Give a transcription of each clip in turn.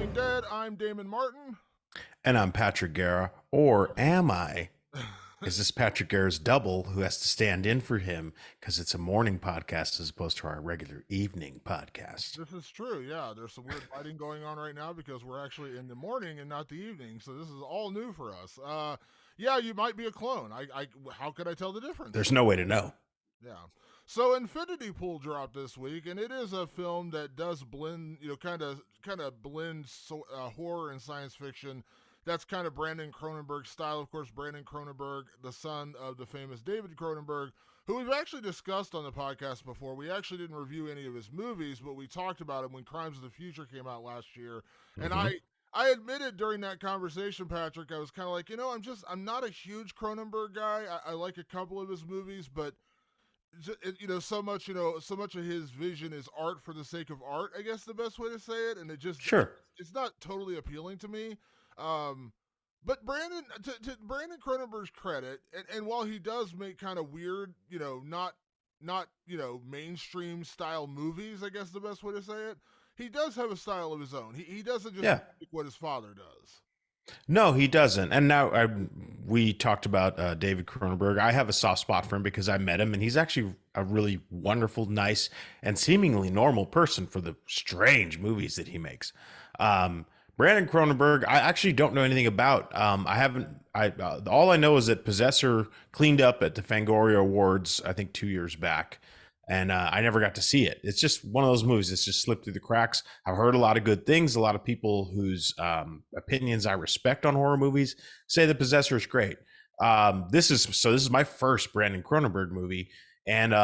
Walking Dead. I'm Damon Martin. And I'm Patrick Guerra, or am I? Is this Patrick Guerra's double who has to stand in for him because it's a morning podcast as opposed to our regular evening podcast? This is true. Yeah, there's some weird fighting going on right now because we're actually in the morning and not the evening. So this is all new for us. Yeah, you might be a clone. How could I tell the difference? There's no way to know. Yeah. So Infinity Pool dropped this week, and it is a film that does blend, kind of blend horror and science fiction. That's kind of Brandon Cronenberg's style. Of course, Brandon Cronenberg, the son of the famous David Cronenberg, who we've actually discussed on the podcast before. We actually didn't review any of his movies, but we talked about him when Crimes of the Future came out last year. And I admitted during that conversation, Patrick, I was kind of like, I'm not a huge Cronenberg guy. I like a couple of his movies, but so much of his vision is art for the sake of art, I guess the best way to say it, and Sure. it's not totally appealing to me. But to Brandon Cronenberg's credit, and while he does make kind of weird, not mainstream style movies, I guess the best way to say it, he does have a style of his own. He doesn't just make what his father does. No, he doesn't. And now we talked about David Cronenberg. I have a soft spot for him because I met him, and he's actually a really wonderful, nice, and seemingly normal person for the strange movies that he makes. Brandon Cronenberg, I actually don't know anything about. All I know is that Possessor cleaned up at the Fangoria Awards, I think 2 years back. And I never got to see it. It's just one of those movies that's just slipped through the cracks. I've heard a lot of good things. A lot of people whose opinions I respect on horror movies say The Possessor is great. This is my first Brandon Cronenberg movie, and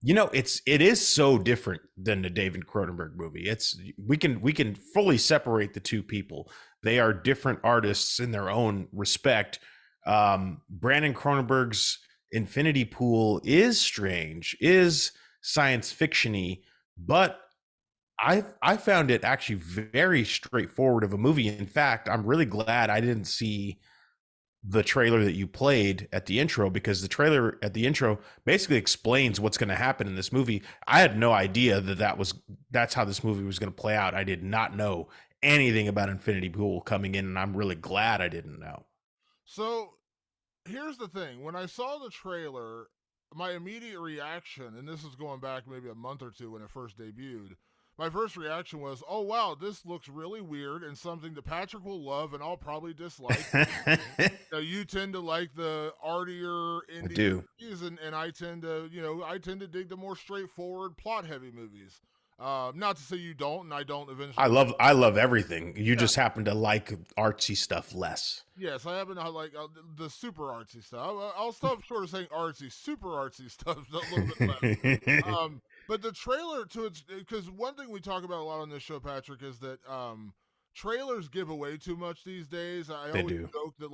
it is so different than the David Cronenberg movie. We can fully separate the two people. They are different artists in their own respect. Brandon Cronenberg's Infinity Pool is strange, is science fiction-y, but I found it actually very straightforward of a movie. In fact, I'm really glad I didn't see the trailer that you played at the intro, because the trailer at the intro basically explains what's going to happen in this movie. I had no idea that's how this movie was going to play out. I did not know anything about Infinity Pool coming in, and I'm really glad I didn't know. So here's the thing. When I saw the trailer, my immediate reaction, and this is going back maybe a month or two when it first debuted, my first reaction was, oh, wow, this looks really weird and something that Patrick will love and I'll probably dislike. You tend to like the artier indie movies, and I tend to dig the more straightforward, plot-heavy movies. Not to say you don't, and I don't eventually. I love everything. You just happen to like artsy stuff less. Yes, I happen to like the super artsy stuff. I'll stop short of saying artsy. Super artsy stuff a little bit less. But the trailer to it, because one thing we talk about a lot on this show, Patrick, is that trailers give away too much these days. I always joke that,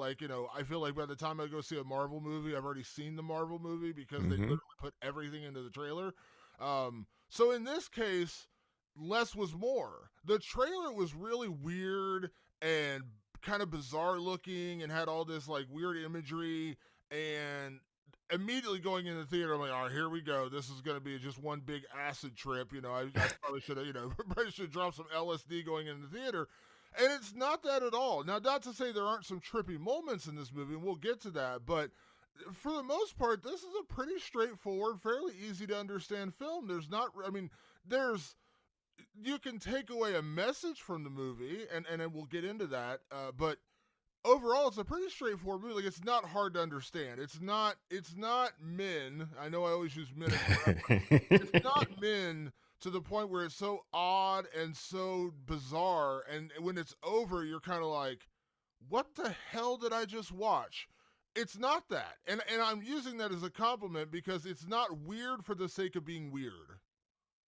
I feel like by the time I go see a Marvel movie, I've already seen the Marvel movie because they literally put everything into the trailer. So in this case, less was more. The trailer was really weird and kind of bizarre looking and had all this weird imagery, and immediately going in the theater, I'm like, all right, here we go. This is going to be just one big acid trip. I probably should have dropped some LSD going in the theater. And it's not that at all. Now, not to say there aren't some trippy moments in this movie, and we'll get to that, but for the most part, this is a pretty straightforward, fairly easy to understand film. You can take away a message from the movie, and then we'll get into that, but overall, it's a pretty straightforward movie. It's not hard to understand. It's not men. I know I always use men. It's not men to the point where it's so odd and so bizarre, and when it's over, you're kind of like, what the hell did I just watch? It's not that. And I'm using that as a compliment because it's not weird for the sake of being weird.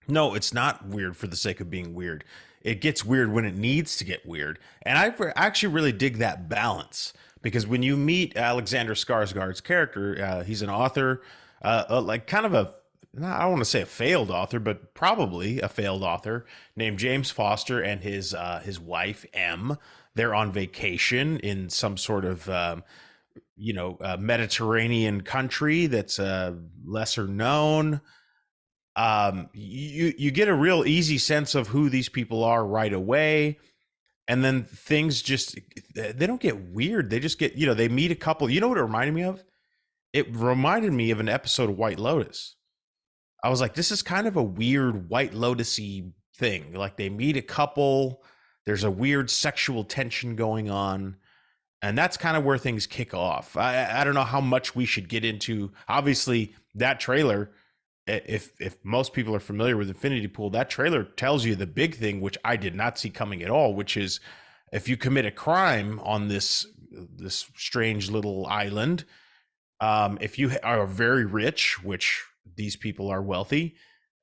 No, it's not weird for the sake of being weird. It gets weird when it needs to get weird. And I actually really dig that balance, because when you meet Alexander Skarsgård's character, he's an author, I don't want to say a failed author, but probably a failed author named James Foster and his wife, M. They're on vacation in some sort of Mediterranean country that's lesser known. You get a real easy sense of who these people are right away. and then things just, they don't get weird. They just get, they meet a couple. You know what it reminded me of? It reminded me of an episode of White Lotus. I was like, this is kind of a weird White Lotus-y thing. Like they meet a couple, there's a weird sexual tension going on, and that's kind of where things kick off. I don't know how much we should get into. Obviously, that trailer, if most people are familiar with Infinity Pool, that trailer tells you the big thing, which I did not see coming at all, which is if you commit a crime on this strange little island, if you are very rich, which these people are wealthy,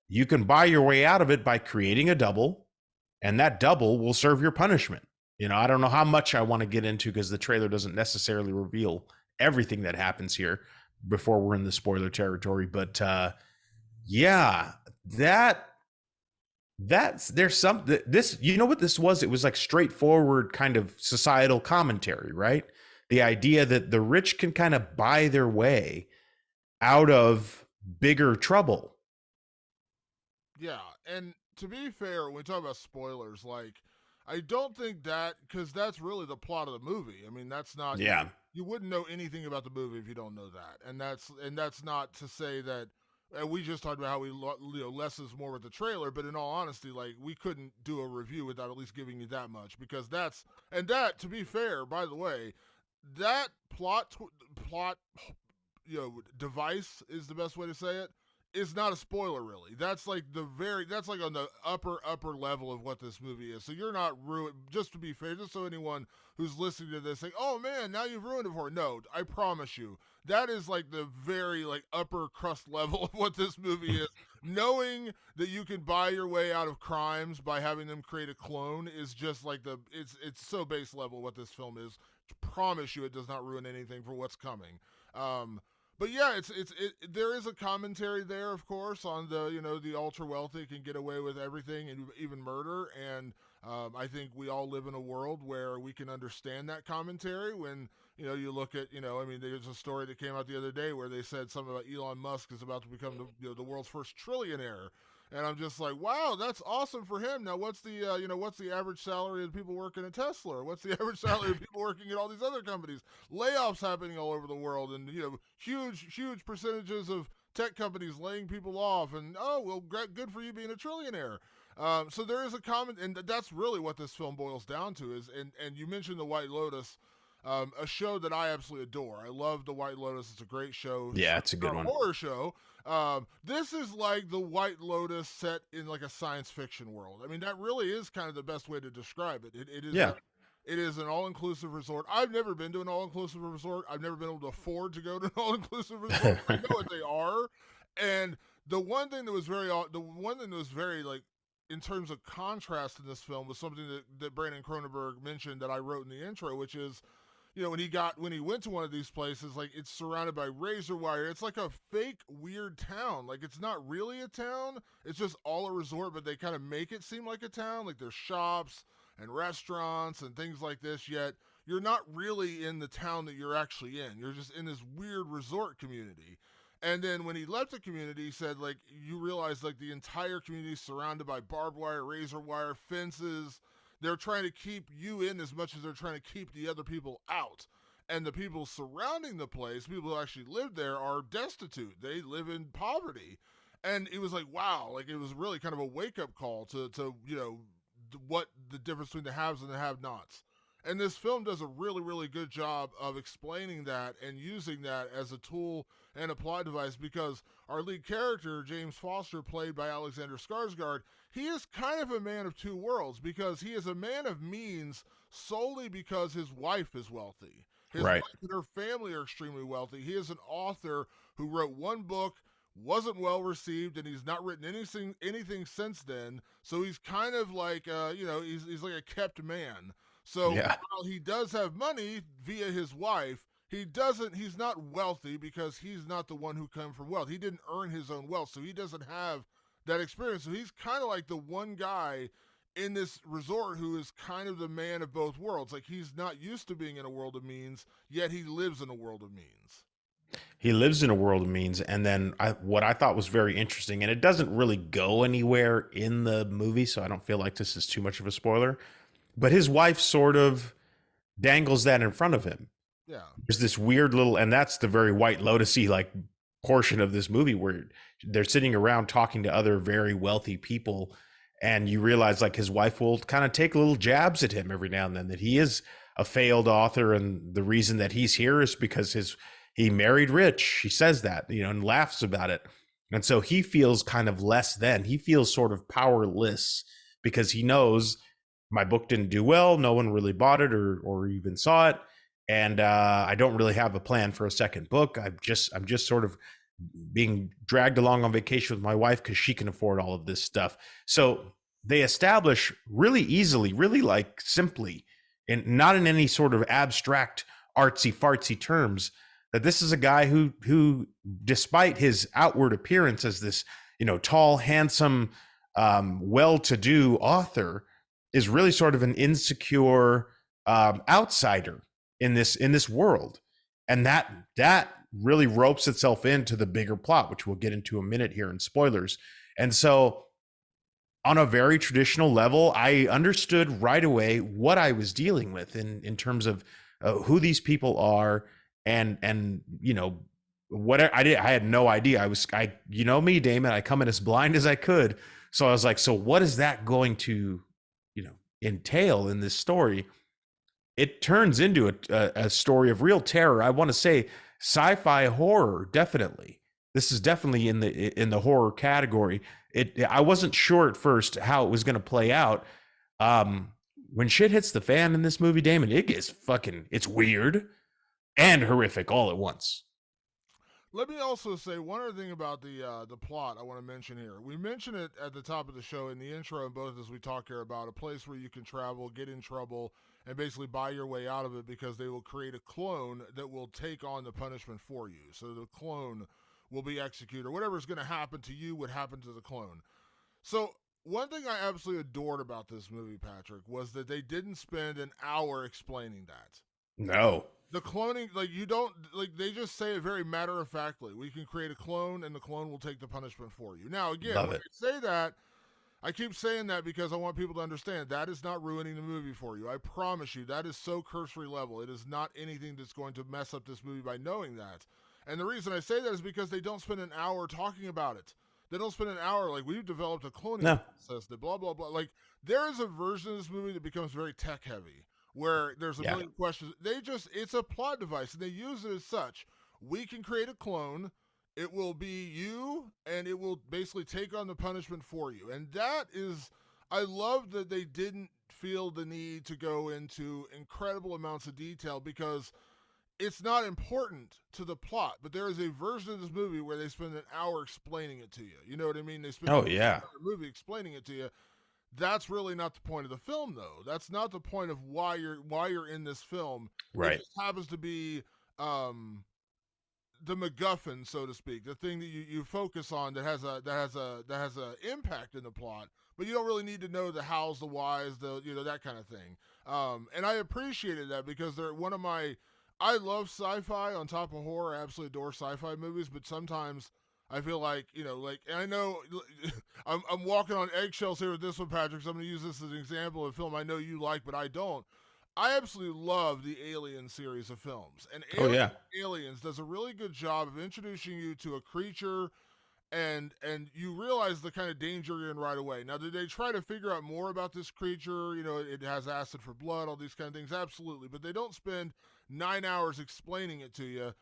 you can buy your way out of it by creating a double, and that double will serve your punishment. I don't know how much I want to get into because the trailer doesn't necessarily reveal everything that happens here before we're in the spoiler territory. But yeah, that's there's some this, what this was? It was like straightforward kind of societal commentary, right? The idea that the rich can kind of buy their way out of bigger trouble. Yeah, and to be fair, when we talk about spoilers, like I don't think that because that's really the plot of the movie. I mean, that's not. Yeah. You wouldn't know anything about the movie if you don't know that, and that's not to say that. And we just talked about how less is more with the trailer, but in all honesty, like we couldn't do a review without at least giving you that much because that to be fair, by the way, that plot device is the best way to say it. Is not a spoiler really. That's like that's like on the upper level of what this movie is. So you're not ruined. Just to be fair, just so anyone who's listening to this like, oh man, now you've ruined it for it. No, I promise you, that is like the very like upper crust level of what this movie is. Knowing that you can buy your way out of crimes by having them create a clone is just like it's so base level what this film is. Promise you, it does not ruin anything for what's coming. But yeah, there is a commentary there, of course, on the ultra wealthy can get away with everything and even murder, and I think we all live in a world where we can understand that commentary when you look at I mean, there's a story that came out the other day where they said something about Elon Musk is about to become the world's first trillionaire. And I'm just like, wow, that's awesome for him. Now, what's the average salary of people working at Tesla? Or what's the average salary of people working at all these other companies? Layoffs happening all over the world, and huge percentages of tech companies laying people off. And oh, well, good for you being a trillionaire. So there is a comment, and that's really what this film boils down to. And you mentioned the White Lotus. A show that I absolutely adore. I love The White Lotus. It's a great show. Yeah, it's a good one. Horror show. This is like The White Lotus set in like a science fiction world. I mean, that really is kind of the best way to describe it. It is. Yeah. It is an all-inclusive resort. I've never been to an all-inclusive resort. I've never been able to afford to go to an all-inclusive resort. I know what they are. And the one thing that was very like in terms of contrast in this film was something that Brandon Cronenberg mentioned that I wrote in the intro, which is when he went to one of these places, like it's surrounded by razor wire. It's like a fake weird town. Like it's not really a town. It's just all a resort, but they kind of make it seem like a town. Like there's shops and restaurants and things like this, yet you're not really in the town that you're actually in. You're just in this weird resort community. And then when he left the community, he said, like, you realize, like, the entire community is surrounded by barbed wire, razor wire, fences. They're trying to keep you in as much as they're trying to keep the other people out. And the people surrounding the place, people who actually live there, are destitute. They live in poverty. And it was like, wow, like it was really kind of a wake-up call to what the difference between the haves and the have-nots. And this film does a really, really good job of explaining that and using that as a tool and a plot device because our lead character, James Foster, played by Alexander Skarsgård, he is kind of a man of two worlds because he is a man of means solely because his wife is wealthy. His Right. wife and her family are extremely wealthy. He is an author who wrote one book, wasn't well received, and he's not written anything since then. So he's kind of like, he's like a kept man. So Yeah. while he does have money via his wife, he's not wealthy because he's not the one who came from wealth. He didn't earn his own wealth, so he doesn't have that experience. So he's kind of like the one guy in this resort who is kind of the man of both worlds. Like he's not used to being in a world of means, yet he lives in a world of means. He lives in a world of means. And then what I thought was very interesting, and it doesn't really go anywhere in the movie, so I don't feel like this is too much of a spoiler, but his wife sort of dangles that in front of him. Yeah. There's this weird little, and that's the very White Lotus-y like portion of this movie where they're sitting around talking to other very wealthy people, and you realize like his wife will kind of take little jabs at him every now and then, that he is a failed author, and the reason that he's here is because he married rich. She says that, and laughs about it. And so he feels kind of less than. He feels sort of powerless because he knows my book didn't do well. No one really bought it or even saw it. And I don't really have a plan for a second book. I'm just sort of being dragged along on vacation with my wife because she can afford all of this stuff. So they establish really easily, really like simply, and not in any sort of abstract artsy fartsy terms, that this is a guy who despite his outward appearance as this tall, handsome, well-to-do author, is really sort of an insecure outsider in this world. And that really ropes itself into the bigger plot, which we'll get into a minute here in spoilers. And so on a very traditional level, I understood right away what I was dealing with in terms of who these people are, and what I did. I had no idea. I me, Damon, I come in as blind as I could. So I was like, so what is that going to entail in this story? It turns into a story of real terror. I want to say sci-fi horror, definitely. This is definitely in the horror category. I wasn't sure at first how it was going to play out. When shit hits the fan in this movie, Damon, it's weird and horrific all at once. Let me also say one other thing about the plot I want to mention here. We mentioned it at the top of the show in the intro, and both as we talk here about a place where you can travel, get in trouble, and basically buy your way out of it because they will create a clone that will take on the punishment for you. So the clone will be executed, or whatever's going to happen to you would happen to the clone. So one thing I absolutely adored about this movie, Patrick, was that they didn't spend an hour explaining that. No. The cloning, like, you don't, like, they just say it very matter of factly. We can create a clone and the clone will take the punishment for you. Now, again, Love when it. I say that, I keep saying that because I want people to understand that is not ruining the movie for you. I promise you, that is so cursory level. It is not anything that's going to mess up this movie by knowing that. And the reason I say that is because they don't spend an hour talking about it. They don't spend an hour like, we've developed a cloning process that blah, blah, blah. Like, there is a version of this movie that becomes very tech heavy, where there's a million questions. It's a plot device, and they use it as such. We can create a clone. It will be you, and it will basically take on the punishment for you. And that is, I love that they didn't feel the need to go into incredible amounts of detail because it's not important to the plot. But there is a version of this movie where they spend an hour explaining it to you. You know what I mean? They spend the movie explaining it to you. That's really not the point of the film, though. That's not the point of why you're in this film. Right. It just happens to be the MacGuffin, so to speak, the thing that you focus on that has a impact in the plot, but you don't really need to know the hows, the whys, that kind of thing. And I appreciated that because they're one of my. I love sci-fi on top of horror. I absolutely adore sci-fi movies, but sometimes I feel like, and I know I'm walking on eggshells here with this one, Patrick, so I'm going to use this as an example of a film I know you like, but I don't. I absolutely love the Alien series of films. And Aliens does a really good job of introducing you to a creature, and you realize the kind of danger you're in right away. Now, did they try to figure out more about this creature? It has acid for blood, all these kind of things. Absolutely. But they don't spend 9 hours explaining it to you.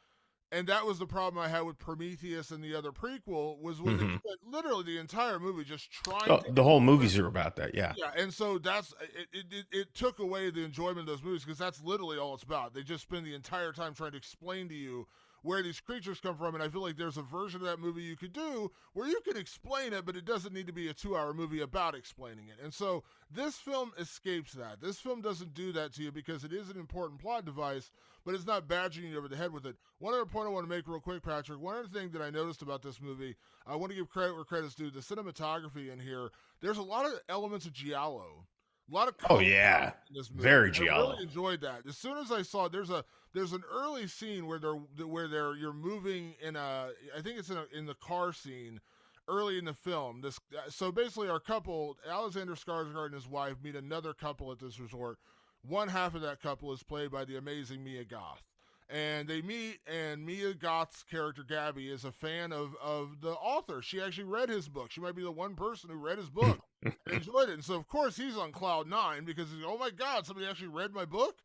And that was the problem I had with Prometheus and the other prequel, was when they spent literally the entire movie just trying the whole movies are about that, yeah. Yeah, and so that's it took away the enjoyment of those movies because that's literally all it's about. They just spend the entire time trying to explain to you where these creatures come from, and I feel like there's a version of that movie you could do where you can explain it, but it doesn't need to be a 2-hour movie about explaining it. And so this film escapes that. This film doesn't do that to you because it is an important plot device, but it's not badgering you over the head with it. One other point I want to make real quick, Patrick, one other thing that I noticed about this movie, I want to give credit where credit's due. The cinematography in here, there's a lot of elements of giallo. A lot of color in this movie. Very giallo. I really enjoyed that. As soon as I saw it, there's an early scene where you're moving in I think it's in the car scene, early in the film. This so basically our couple, Alexander Skarsgård and his wife, meet another couple at this resort. One half of that couple is played by the amazing Mia Goth. And they meet, and Mia Goth's character Gabby is a fan of the author. She actually read his book. She might be the one person who read his book and enjoyed it. And so, of course, he's on cloud nine because he's, oh my God, somebody actually read my book.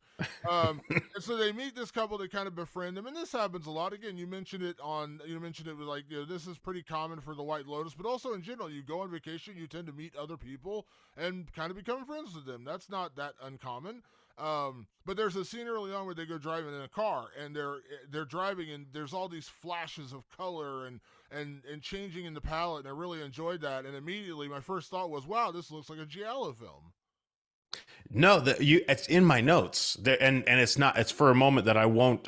And so they meet this couple, they kind of befriend them, and this happens a lot. Again, you mentioned it with like, this is pretty common for the White Lotus, but also in general, you go on vacation, you tend to meet other people and kind of become friends with them. That's not that uncommon. But there's a scene early on where they go driving in a car, and they're driving, and there's all these flashes of color and changing in the palette, and I really enjoyed that. And immediately, my first thought was, "Wow, this looks like a giallo film." No, it's in my notes there, and it's not. It's for a moment that I won't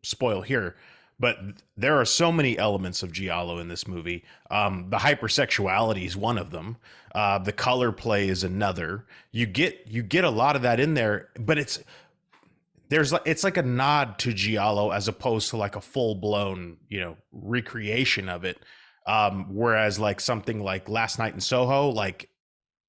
spoil here. But there are so many elements of giallo in this movie. The hypersexuality is one of them. The color play is another. You get a lot of that in there, but it's like a nod to giallo as opposed to like a full blown recreation of it. Whereas like something like Last Night in Soho, like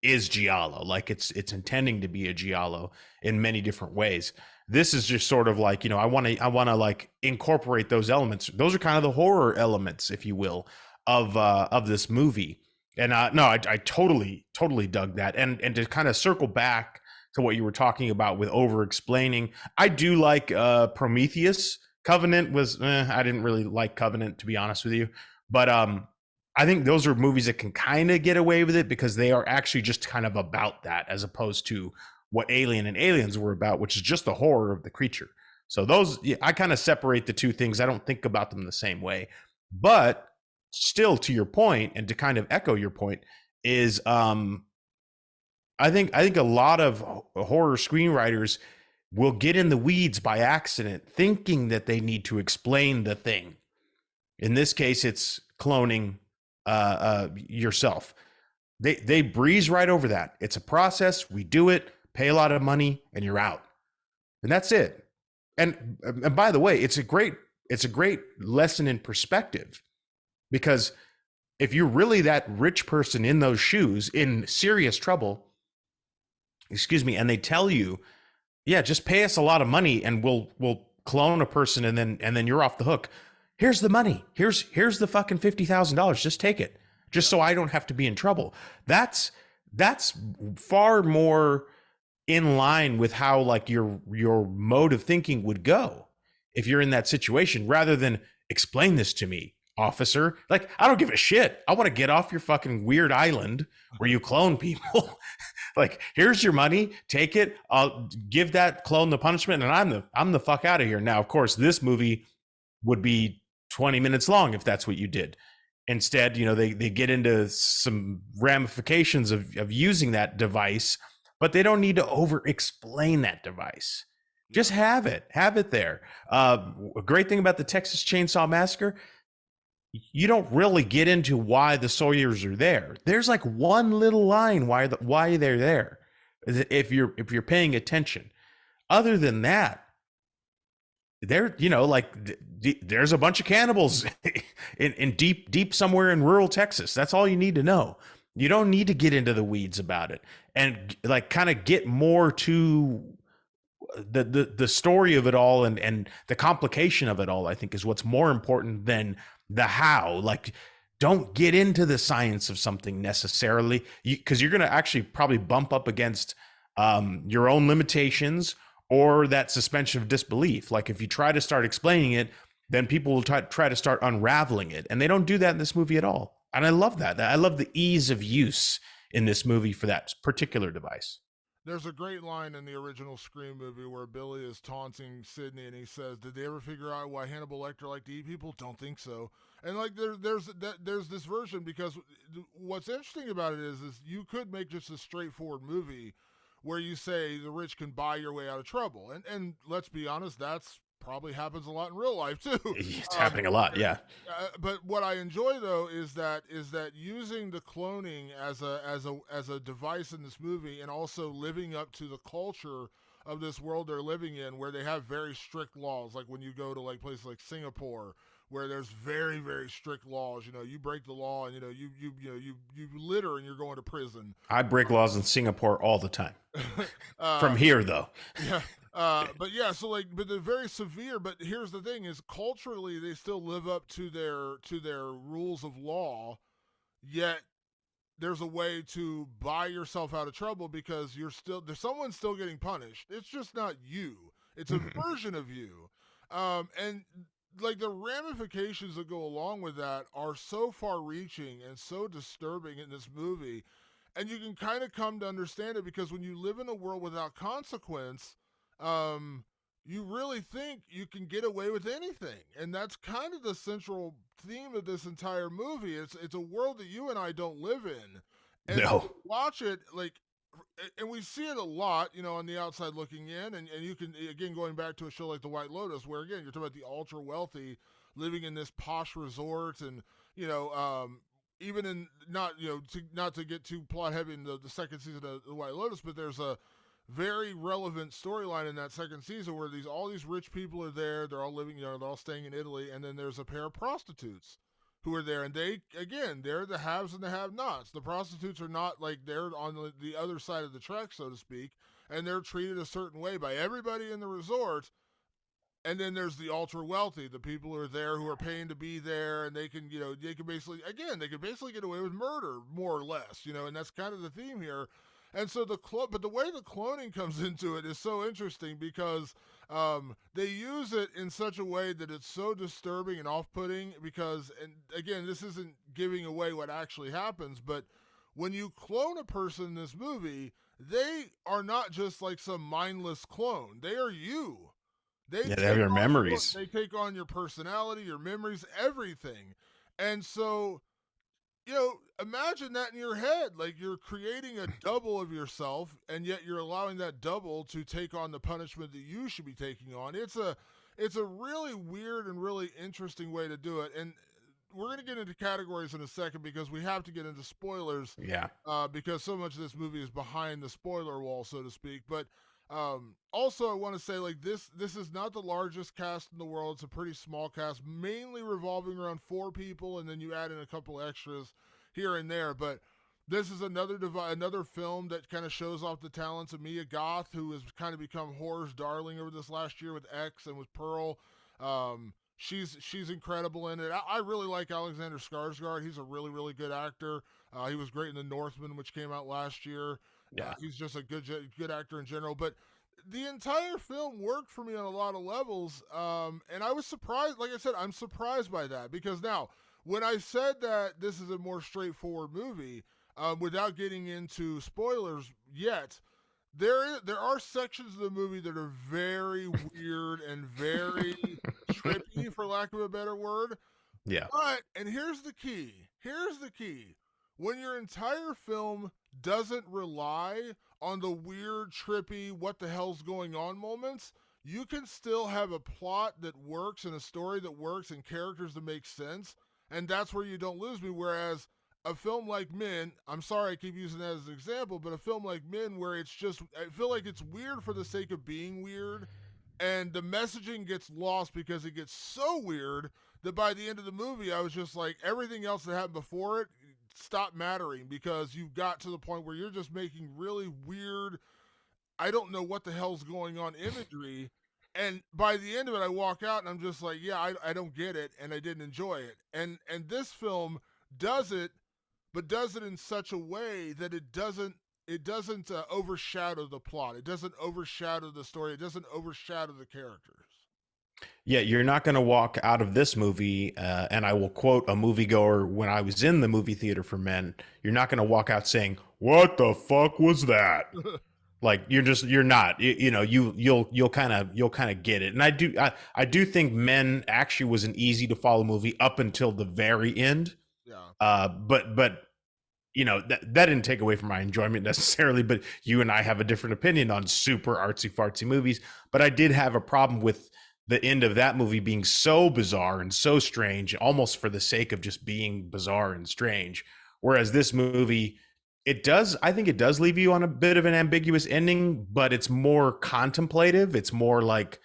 is giallo, like it's intending to be a giallo in many different ways. This is just sort of like, I want to like incorporate those elements. Those are kind of the horror elements, if you will, of this movie. And no, I totally dug that. And to kind of circle back to what you were talking about with over explaining, I do like Prometheus. Covenant was I didn't really like Covenant, to be honest with you, but I think those are movies that can kind of get away with it because they are actually just kind of about that, as opposed to what Alien and Aliens were about, which is just the horror of the creature. So those, I kind of separate the two things. I don't think about them the same way. But still, to your point, and to kind of echo your point, is I think a lot of horror screenwriters will get in the weeds by accident, thinking that they need to explain the thing. In this case, it's cloning yourself. They breeze right over that. It's a process. We do it, pay a lot of money, and you're out. And that's it. And by the way, it's a great lesson in perspective, because if you're really that rich person in those shoes, in serious trouble, and they tell you, yeah, just pay us a lot of money and we'll clone a person, and then you're off the hook. Here's the money. Here's the fucking $50,000. Just take it, just so I don't have to be in trouble. That's far more in line with how like your mode of thinking would go if you're in that situation, rather than explain this to me, officer. Like, I don't give a shit. I want to get off your fucking weird island where you clone people. Like, here's your money, take it. I'll give that clone the punishment, and I'm the fuck out of here. Now, of course, this movie would be 20 minutes long if that's what you did. Instead, they get into some ramifications of using that device, but they don't need to over explain that device. Just have it there. A great thing about the Texas Chainsaw Massacre, you don't really get into why the Sawyers are there. There's like one little line why they're there, if you're paying attention. Other than that, there, there's a bunch of cannibals in deep somewhere in rural Texas. That's all you need to know. You don't need to get into the weeds about it, and like kind of get more to the story of it all, and the complication of it all, I think, is what's more important than the how. Like, don't get into the science of something necessarily, because you're going to actually probably bump up against your own limitations or that suspension of disbelief. Like, if you try to start explaining it, then people will try to start unraveling it, and they don't do that in this movie at all. And I love that. I love the ease of use in this movie for that particular device. There's a great line in the original Scream movie where Billy is taunting Sidney, and he says, "Did they ever figure out why Hannibal Lecter liked to eat people? Don't think so." And like there's this version, because what's interesting about it is you could make just a straightforward movie where you say the rich can buy your way out of trouble, and let's be honest, that's probably happens a lot in real life too. It's happening a lot, yeah. But what I enjoy though is that using the cloning as a device in this movie, and also living up to the culture of this world they're living in, where they have very strict laws. Like when you go to like places like Singapore, where there's very very strict laws. You know, you break the law, and you litter, and you're going to prison. I break laws in Singapore all the time. uh, From here, though. yeah, but yeah, so like, but they're very severe. But here's the thing: is culturally they still live up to their rules of law, yet there's a way to buy yourself out of trouble because there's someone still getting punished. It's just not you. It's a version of you. And like the ramifications that go along with that are so far reaching and so disturbing in this movie. And you can kind of come to understand it because when you live in a world without consequence, um, you really think you can get away with anything. And that's kind of the central theme of this entire movie. It's a world that you and I don't live in. And so No. watch it like, and we see it a lot, on the outside looking in, and you can, again, going back to a show like The White Lotus, where again you're talking about the ultra wealthy living in this posh resort, and even in not to get too plot heavy in the second season of The White Lotus, but there's a very relevant storyline in that second season where all these rich people are there. They're all living, they're all staying in Italy, and then there's a pair of prostitutes who are there, and they're the haves and the have-nots. The prostitutes are not like they're on the other side of the track, so to speak, and they're treated a certain way by everybody in the resort. And then there's the ultra wealthy, the people who are there who are paying to be there, and they can basically get away with murder more or less, and that's kind of the theme here. And so but the way the cloning comes into it is so interesting because they use it in such a way that it's so disturbing and off-putting because, and again, this isn't giving away what actually happens, but when you clone a person in this movie, they are not just like some mindless clone. They are you. Yeah, they have your memories. They take on your personality, your memories, everything. And so, imagine that in your head. Like you're creating a double of yourself, and yet you're allowing that double to take on the punishment that you should be taking on. It's a really weird and really interesting way to do it. And we're going to get into categories in a second because we have to get into spoilers. Yeah. Because so much of this movie is behind the spoiler wall, so to speak. But also, I want to say, like, this is not the largest cast in the world. It's a pretty small cast, mainly revolving around 4 people, and then you add in a couple extras here and there. But this is another film that kind of shows off the talents of Mia Goth, who has kind of become horror's darling over this last year with X and with Pearl. She's incredible in it. I really like Alexander Skarsgård. He's a really, really good actor. He was great in The Northman, which came out last year. Yeah. He's just a good actor in general. But the entire film worked for me on a lot of levels. And I was surprised. Like I said, I'm surprised by that because now, when I said that this is a more straightforward movie, without getting into spoilers yet, there are sections of the movie that are very weird and very trippy, for lack of a better word. Yeah. But, and here's the key. When your entire film doesn't rely on the weird, trippy, what the hell's going on moments, you can still have a plot that works and a story that works and characters that make sense. And that's where you don't lose me. Whereas a film like Men, I'm sorry I keep using that as an example, but a film like Men where I feel like it's weird for the sake of being weird, and the messaging gets lost because it gets so weird that by the end of the movie, I was just like, everything else that happened before it stopped mattering because you've got to the point where you're just making really weird, I don't know what the hell's going on imagery. And by the end of it, I walk out and I'm just like, yeah, I don't get it, and I didn't enjoy it. And this film does it, but does it in such a way that it doesn't overshadow the plot. It doesn't overshadow the story. It doesn't overshadow the characters. Yeah, you're not going to walk out of this movie, and I will quote a moviegoer when I was in the movie theater for Men. You're not going to walk out saying, "What the fuck was that?" Like you're not. You'll kind of get it. And I do think Men actually was an easy to follow movie up until the very end. Yeah. But that didn't take away from my enjoyment necessarily, but you and I have a different opinion on super artsy fartsy movies. But I did have a problem with the end of that movie being so bizarre and so strange, almost for the sake of just being bizarre and strange. Whereas this movie, I think it does leave you on a bit of an ambiguous ending, but it's more contemplative. It's more like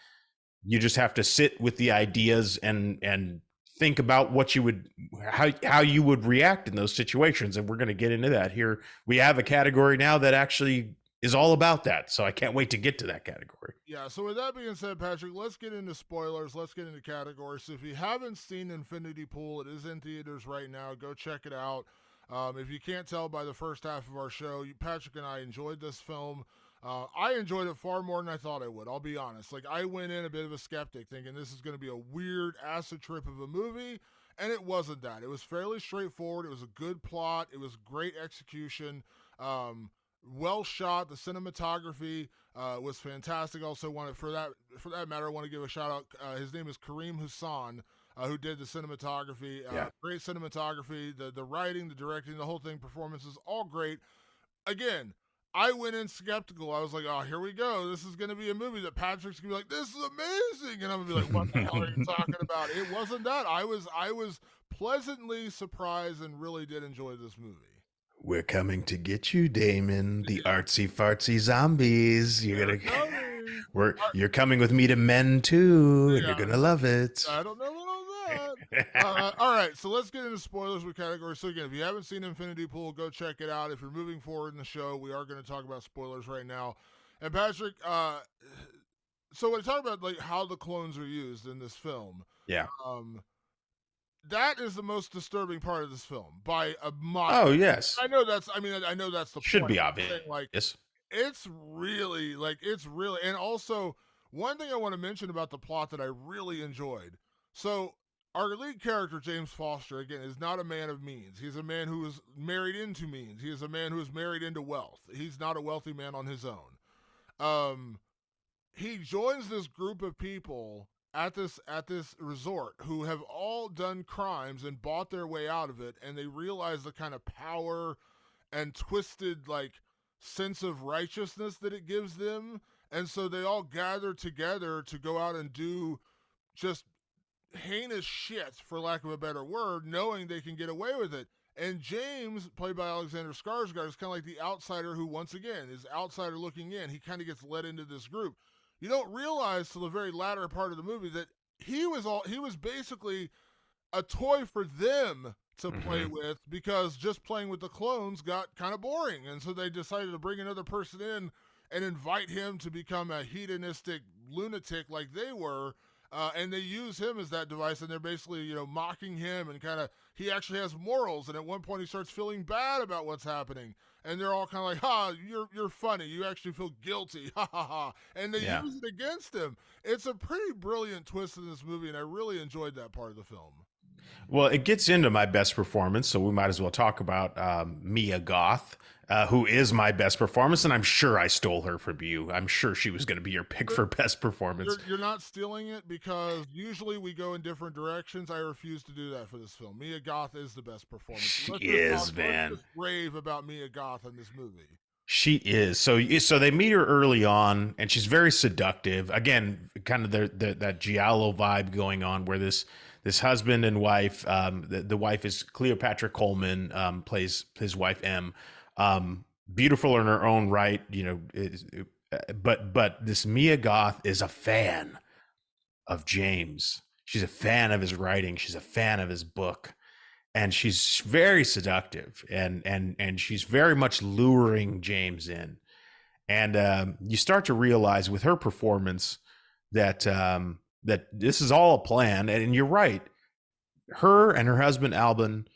you just have to sit with the ideas and think about what you would how you would react in those situations, and we're going to get into that here. We have a category now that actually is all about that, so I can't wait to get to that category. Yeah, so with that being said, Patrick, let's get into spoilers. Let's get into categories. So if you haven't seen Infinity Pool, it is in theaters right now. Go check it out. If you can't tell by the first half of our show, Patrick and I enjoyed this film. I enjoyed it far more than I thought I would. I'll be honest. Like, I went in a bit of a skeptic, thinking this is going to be a weird acid trip of a movie, and it wasn't that. It was fairly straightforward. It was a good plot. It was great execution. Well shot. The cinematography was fantastic. Also, wanted for that matter, I want to give a shout out. His name is Kareem Hassan, who did the cinematography. Yeah. Great cinematography. The writing, the directing, the whole thing, performances, all great. Again, I went in skeptical. I was like, oh, here we go. This is going to be a movie that Patrick's going to be like, this is amazing. And I'm going to be like, what the hell are you talking about? It wasn't that. I was pleasantly surprised and really did enjoy this movie. We're coming to get you, Damon. The artsy fartsy zombies. You're coming with me to Men too, and you're gonna love it. I don't know about that. All right, so let's get into spoilers with categories. So again, if you haven't seen Infinity Pool, go check it out. If you're moving forward in the show, we are going to talk about spoilers right now. And Patrick, so when I talk about like how the clones are used in this film, Yeah. that is the most disturbing part of this film by a mile. Oh yes. I know that's. I mean, I know that's the Should point. be obvious. Like, it's really, and also one thing I want to mention about the plot that I really enjoyed. So our lead character, James Foster, again, is not a man of means. He's a man who is married into means. He is a man who is married into wealth. He's not a wealthy man on his own. He joins this group of people at this resort who have all done crimes and bought their way out of it, and they realize the kind of power and twisted like sense of righteousness that it gives them, and so they all gather together to go out and do just heinous shit, for lack of a better word, knowing they can get away with it. And James, played by Alexander Skarsgård, is kind of like the outsider who, once again, is outsider looking in. He kind of gets led into this group. You don't realize till the very latter part of the movie that he was basically a toy for them to play with, because just playing with the clones got kind of boring, and so they decided to bring another person in and invite him to become a hedonistic lunatic like they were. And they use him as that device, and they're basically, mocking him, and kind of, he actually has morals, and at one point he starts feeling bad about what's happening, and they're all kind of like, ha, you're funny, you actually feel guilty, ha ha ha, and they use it against him. It's a pretty brilliant twist in this movie, and I really enjoyed that part of the film. Well, it gets into my best performance, so we might as well talk about Mia Goth, who is my best performance, and I'm sure I stole her from you. I'm sure she was going to be your pick for best performance. You're not stealing it, because usually we go in different directions. I refuse to do that for this film. Mia Goth is the best performance. She is, man. Let's just rave about Mia Goth in this movie. She is. So they meet her early on, and she's very seductive. Again, kind of that giallo vibe going on, where this husband and wife, the wife is Cleopatra Coleman, plays his wife M. Beautiful in her own right, but this Mia Goth is a fan of James. She's a fan of his writing. She's a fan of his book, and she's very seductive, and she's very much luring James in. And you start to realize with her performance that that this is all a plan. And you're right. Her and her husband, Albin,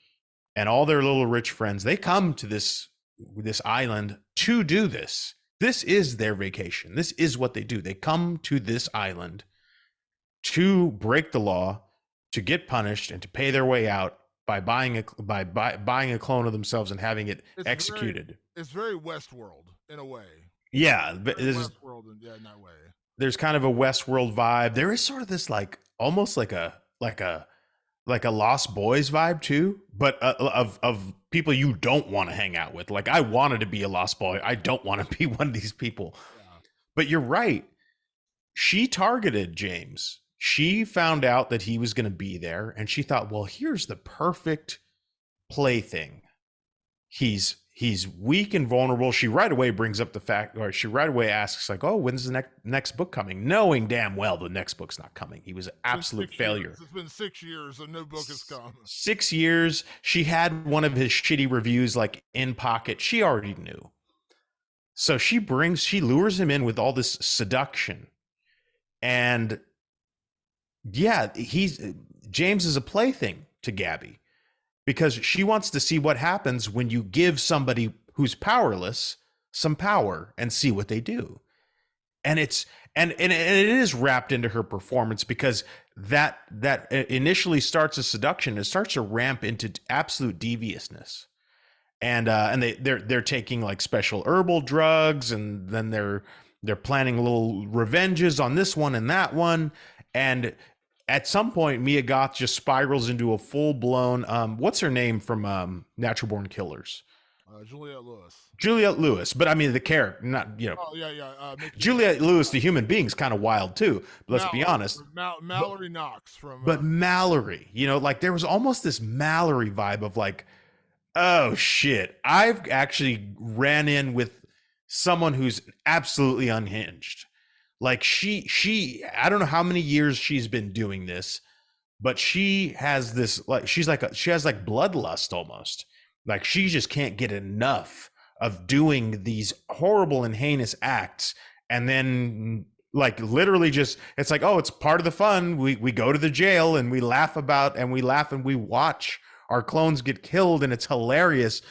and all their little rich friends, they come to this island to do this. This is their vacation. This is what they do. They come to this island to break the law, to get punished, and to pay their way out by buying a clone of themselves and having it executed. It's very Westworld in a way. Yeah, Westworld in that way. There's kind of a Westworld vibe. There is sort of this almost like a Lost Boys vibe too, but of people you don't want to hang out with. Like, I wanted to be a Lost Boy. I don't want to be one of these people. Yeah. But you're right. She targeted James. She found out that he was going to be there, and she thought, well, here's the perfect plaything. He's he's weak and vulnerable. She right away brings up the fact, or she right away asks, like, "Oh, when's the next book coming?" Knowing damn well the next book's not coming. He was an It's been absolute 6 years. failure. It's been 6 years and no book has come. 6 years. She had one of his shitty reviews like in pocket. She already knew. So she lures him in with all this seduction. And yeah, James is a plaything to Gabby because she wants to see what happens when you give somebody who's powerless some power and see what they do. And it is wrapped into her performance because that initially starts as seduction. It starts to ramp into absolute deviousness. And they're taking like special herbal drugs, and then they're planning little revenges on this one and that one. And at some point, Mia Goth just spirals into a full blown what's her name from Natural Born Killers? Juliette Lewis. Juliette Lewis, but I mean the character, not Oh yeah. Juliette Lewis, the human being's kind of wild too. But let's be honest. Mallory Knox from. But Mallory, like there was almost this Mallory vibe of like, oh shit, I've actually ran in with someone who's absolutely unhinged. Like she I don't know how many years she's been doing this, but she has this like she has like bloodlust almost. Like she just can't get enough of doing these horrible and heinous acts. And then like literally just it's like, oh, it's part of the fun. We go to the jail and we laugh and we watch our clones get killed, and it's hilarious.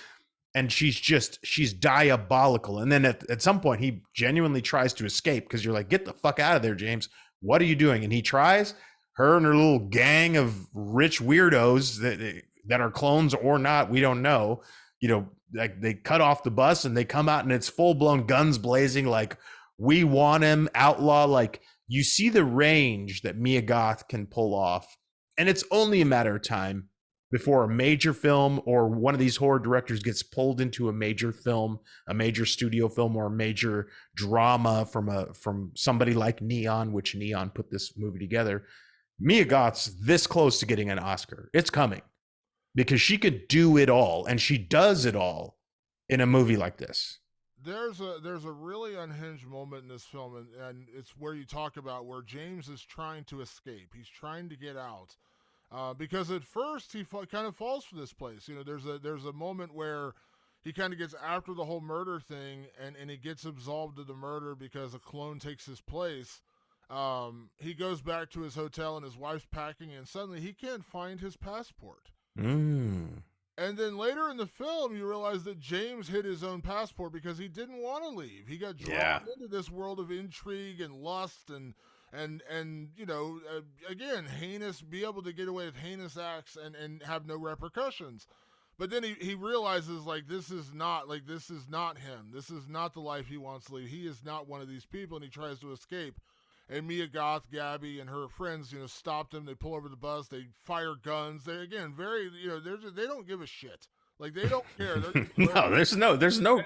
And she's diabolical. And then at some point he genuinely tries to escape because you're like, get the fuck out of there, James. What are you doing? And he tries. Her and her little gang of rich weirdos that are clones or not, we don't know. Like they cut off the bus and they come out and it's full blown guns blazing. Like, we want him, outlaw. Like, you see the range that Mia Goth can pull off. And it's only a matter of time before a major film or one of these horror directors gets pulled into a major film, a major studio film, or a major drama from somebody like Neon, which Neon put this movie together. Mia Goth's this close to getting an Oscar. It's coming because she could do it all, and she does it all in a movie like this. There's a really unhinged moment in this film, and it's where you talk about where James is trying to escape. He's trying to get out. Because at first he kind of falls for this place. There's a moment where he kind of gets after the whole murder thing, and he gets absolved of the murder because a clone takes his place. He goes back to his hotel and his wife's packing, and suddenly he can't find his passport. Mm. And then later in the film, you realize that James hid his own passport because he didn't want to leave. He got drawn into this world of intrigue and lust and again, heinous, be able to get away with heinous acts and have no repercussions. But then he realizes, like, this is not him. This is not the life he wants to lead. He is not one of these people, and he tries to escape. And Mia Goth, Gabby, and her friends, stop them. They pull over the bus. They fire guns. They, again, very, they don't give a shit. Like, they don't care. No, there's no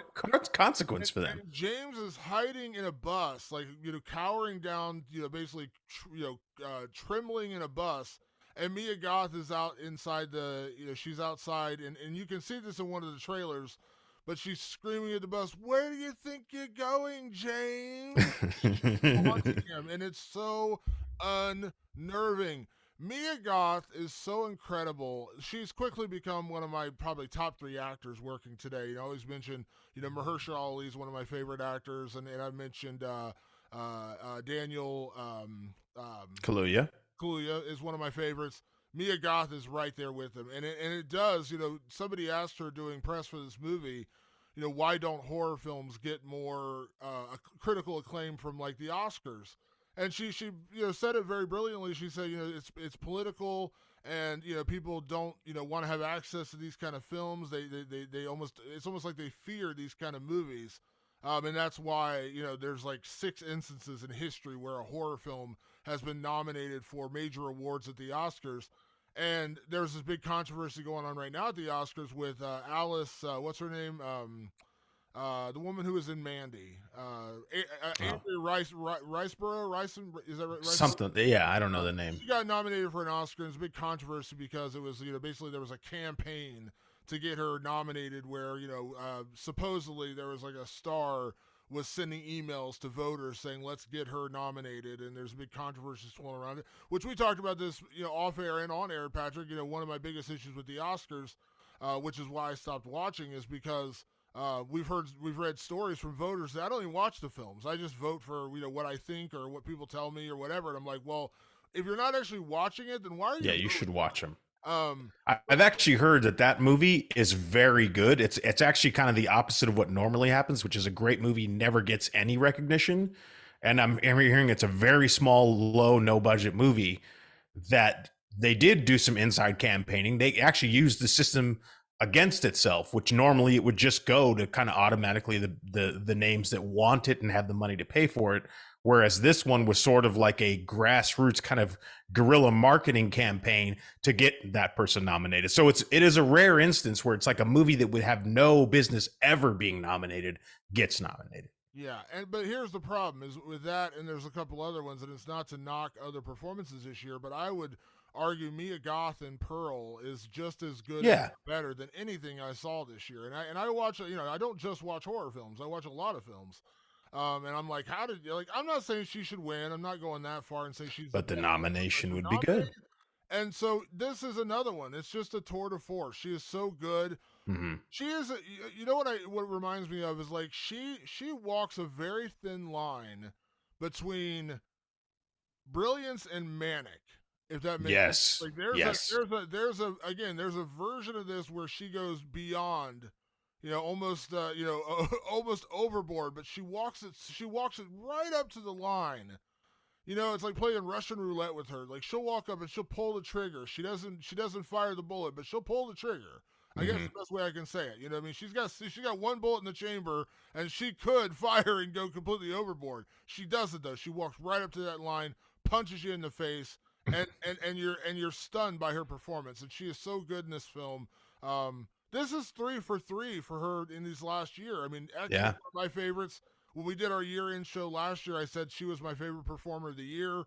consequence for them. And James is hiding in a bus, like, cowering down, basically, trembling in a bus. And Mia Goth is out inside she's outside, and you can see this in one of the trailers, but she's screaming at the bus, "Where do you think you're going, James?" Haunting him, and it's so unnerving. Mia Goth is so incredible. She's quickly become one of my probably top 3 actors working today. I always mention, Mahershala Ali is one of my favorite actors, and I mentioned Daniel Kaluuya. Kaluuya is one of my favorites. Mia Goth is right there with him, and it does. Somebody asked her doing press for this movie, why don't horror films get more critical acclaim from like the Oscars? And she said it very brilliantly. She said, it's political, and people don't want to have access to these kind of films. They almost, it's almost like they fear these kind of movies, and that's why there's like 6 instances in history where a horror film has been nominated for major awards at the Oscars. And there's this big controversy going on right now at the Oscars with Alice, what's her name? The woman who was in Mandy. Andrea Riceborough? Is that right? Something. Yeah, I don't know the name. She got nominated for an Oscar. It's a big controversy because it was, basically there was a campaign to get her nominated. Where supposedly there was like a star was sending emails to voters saying let's get her nominated, and there's a big controversy swirling around it. Which we talked about this off air and on air, Patrick. One of my biggest issues with the Oscars, which is why I stopped watching, is because we've read stories from voters that I don't even watch the films. I just vote for what I think or what people tell me or whatever. And I'm like, well, if you're not actually watching it, then why are you? Yeah, you should watch them. Um, I've actually heard that movie is very good. It's actually kind of the opposite of what normally happens, which is a great movie never gets any recognition. And I'm hearing it's a very small, low, no budget movie that they did do some inside campaigning. They actually used the system against itself, which normally it would just go to kind of automatically the names that want it and have the money to pay for it. Whereas this one was sort of like a grassroots kind of guerrilla marketing campaign to get that person nominated. So it is a rare instance where it's like a movie that would have no business ever being nominated gets nominated. Yeah, but here's the problem is with that, and there's a couple other ones, and it's not to knock other performances this year, but I would argue Mia Goth in Pearl is just as good, Yeah, or better than anything I saw this year. And I watch, I don't just watch horror films. I watch a lot of films. And I'm like, I'm not saying she should win. I'm not going that far and say she's but the best, nomination but would be good. And so this is another one. It's just a tour de force. She is so good. Mm-hmm. She is. What reminds me of is like she walks a very thin line between brilliance and manic. If that makes sense. Like there's a version of this where she goes beyond, almost almost overboard, but she walks it right up to the line. It's like playing Russian roulette with her. Like she'll walk up and she'll pull the trigger. She doesn't fire the bullet, but she'll pull the trigger. I guess the best way I can say it. What I mean? She's got one bullet in the chamber, and she could fire and go completely overboard. She doesn't though. She walks right up to that line, punches you in the face, and you're stunned by her performance. And she is so good in this film. This is 3 for 3 for her in these last year. I mean, actually, one of my favorites. When we did our year-end show last year, I said she was my favorite performer of the year.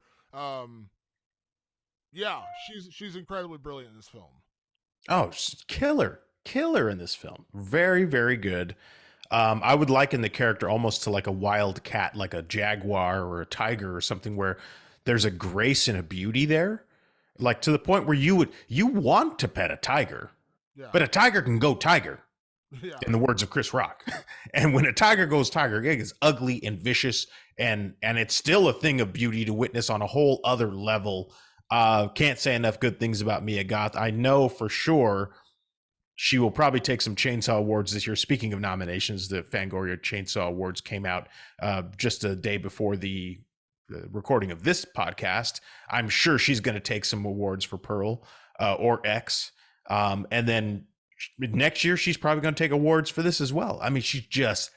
She's incredibly brilliant in this film. Oh, killer in this film. Very, very good. I would liken the character almost to like a wild cat, like a jaguar or a tiger or something, where there's a grace and a beauty there, like to the point where you want to pet a tiger, but a tiger can go tiger. Yeah. In the words of Chris Rock. And when a tiger goes tiger, it is ugly and vicious, and it's still a thing of beauty to witness on a whole other level. Can't say enough good things about Mia Goth. I know for sure she will probably take some Chainsaw Awards this year. Speaking of nominations, the Fangoria Chainsaw Awards came out just a day before the recording of this podcast. I'm sure she's going to take some awards for Pearl or X. And then next year, she's probably going to take awards for this as well. I mean, she's just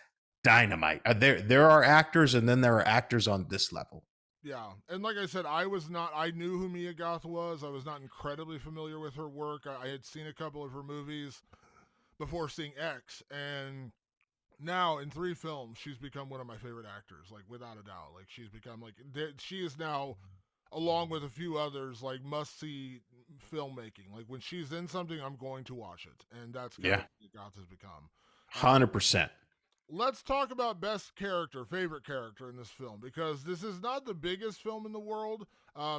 dynamite. There are actors, and then there are actors on this level. Yeah, and like I said, I knew who Mia Goth was. I was not incredibly familiar with her work. I had seen a couple of her movies before seeing X, and now in 3 films, she's become one of my favorite actors, like without a doubt. Like she's become she is now, along with a few others, like must-see filmmaking. Like when she's in something, I'm going to watch it, and that's what Mia Goth has become. 100%. Let's talk about favorite character in this film, because this is not the biggest film in the world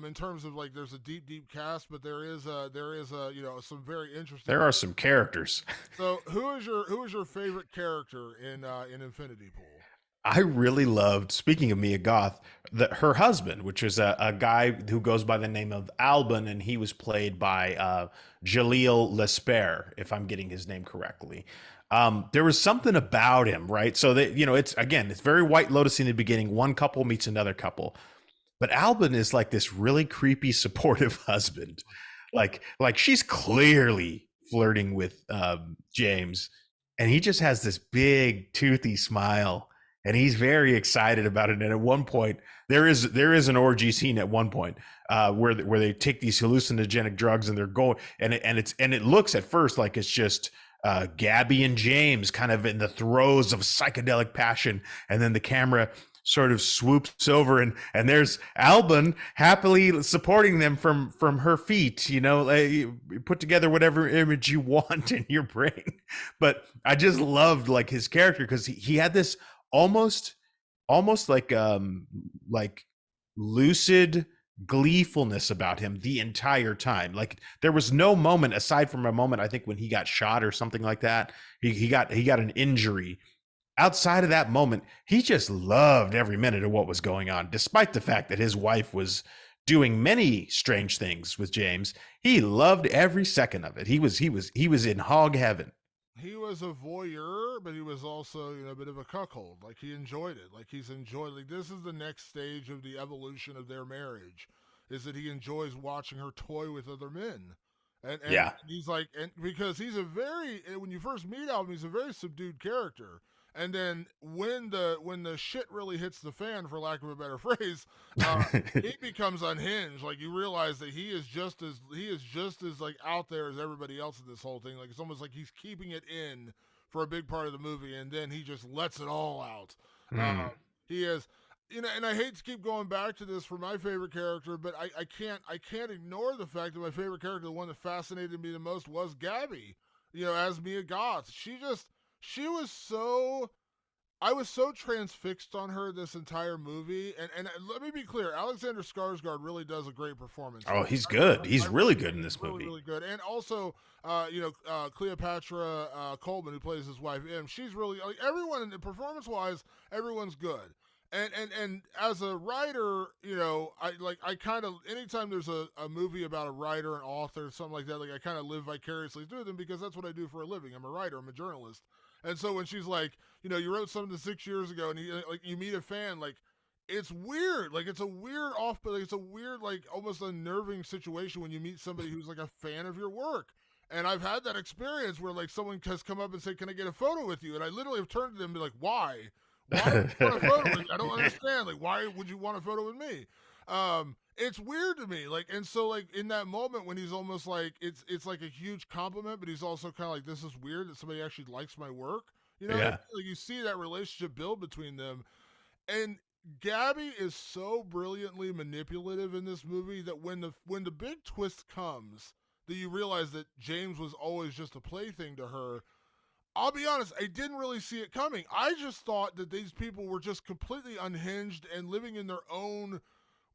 in terms of like there's a deep cast, but there is some very interesting. There are some characters. So who is your favorite character in Infinity Pool? I really loved, speaking of Mia Goth, her husband, which is a guy who goes by the name of Alban, and he was played by Jaleel Lesper, if I'm getting his name correctly. There was something about him, right? So that, it's very White Lotus in the beginning. One couple meets another couple, but Alban is like this really creepy, supportive husband. Like she's clearly flirting with James, and he just has this big toothy smile, and he's very excited about it. And at one point, there is an orgy scene at one point where they take these hallucinogenic drugs, and they're going, and it looks at first like it's just Gabby and James kind of in the throes of psychedelic passion, and then the camera sort of swoops over, and there's Alban happily supporting them from her feet. Like, put together whatever image you want in your brain. But I just loved like his character because he had this almost like lucid gleefulness about him the entire time. Like there was no moment aside from a moment, I think, when he got shot or something like that. He got an injury. Outside of that moment, he just loved every minute of what was going on, despite the fact that his wife was doing many strange things with James. He loved every second of it. He was in hog heaven. He was a voyeur, but he was also, a bit of a cuckold. Like he enjoyed it. Like he's enjoyed. Like this is the next stage of the evolution of their marriage, is that he enjoys watching her toy with other men, and Yeah. he's like, and because he's a very, when you first meet him, he's a very subdued character. And then when the shit really hits the fan, for lack of a better phrase, he becomes unhinged. Like you realize that he is just as like out there as everybody else in this whole thing. Like it's almost like he's keeping it in for a big part of the movie, and then he just lets it all out. Hmm. He is, and I hate to keep going back to this for my favorite character, but I can't ignore the fact that my favorite character, the one that fascinated me the most, was Gabby. As Mia Goth. She was so, I was so transfixed on her this entire movie, and let me be clear, Alexander Skarsgård really does a great performance. Oh, he's good. I He's really really think good in he's this really movie. really good, and also Cleopatra Coleman, who plays his wife M. She's really, like, everyone performance wise, everyone's good. And as a writer, I kind of, anytime there's a movie about a writer, an author, something like that, like I kind of live vicariously through them because that's what I do for a living. I'm a writer. I'm a journalist. And so when she's like, you wrote something 6 years ago, and you meet a fan, like it's weird, like it's a weird off, but like, it's a weird, like almost unnerving situation when you meet somebody who's like a fan of your work. And I've had that experience where like someone has come up and said, "Can I get a photo with you?" And I literally have turned to them and be like, "Why? Why would you want a photo with me? I don't understand. Like, why would you want a photo with me?" It's weird to me. Like, and so like in that moment when he's almost like it's like a huge compliment, but he's also kind of like, this is weird that somebody actually likes my work. Yeah. Like you see that relationship build between them, and Gabby is so brilliantly manipulative in this movie that when the big twist comes, that you realize that James was always just a plaything to her. I'll be honest, I didn't really see it coming. I just thought that these people were just completely unhinged and living in their own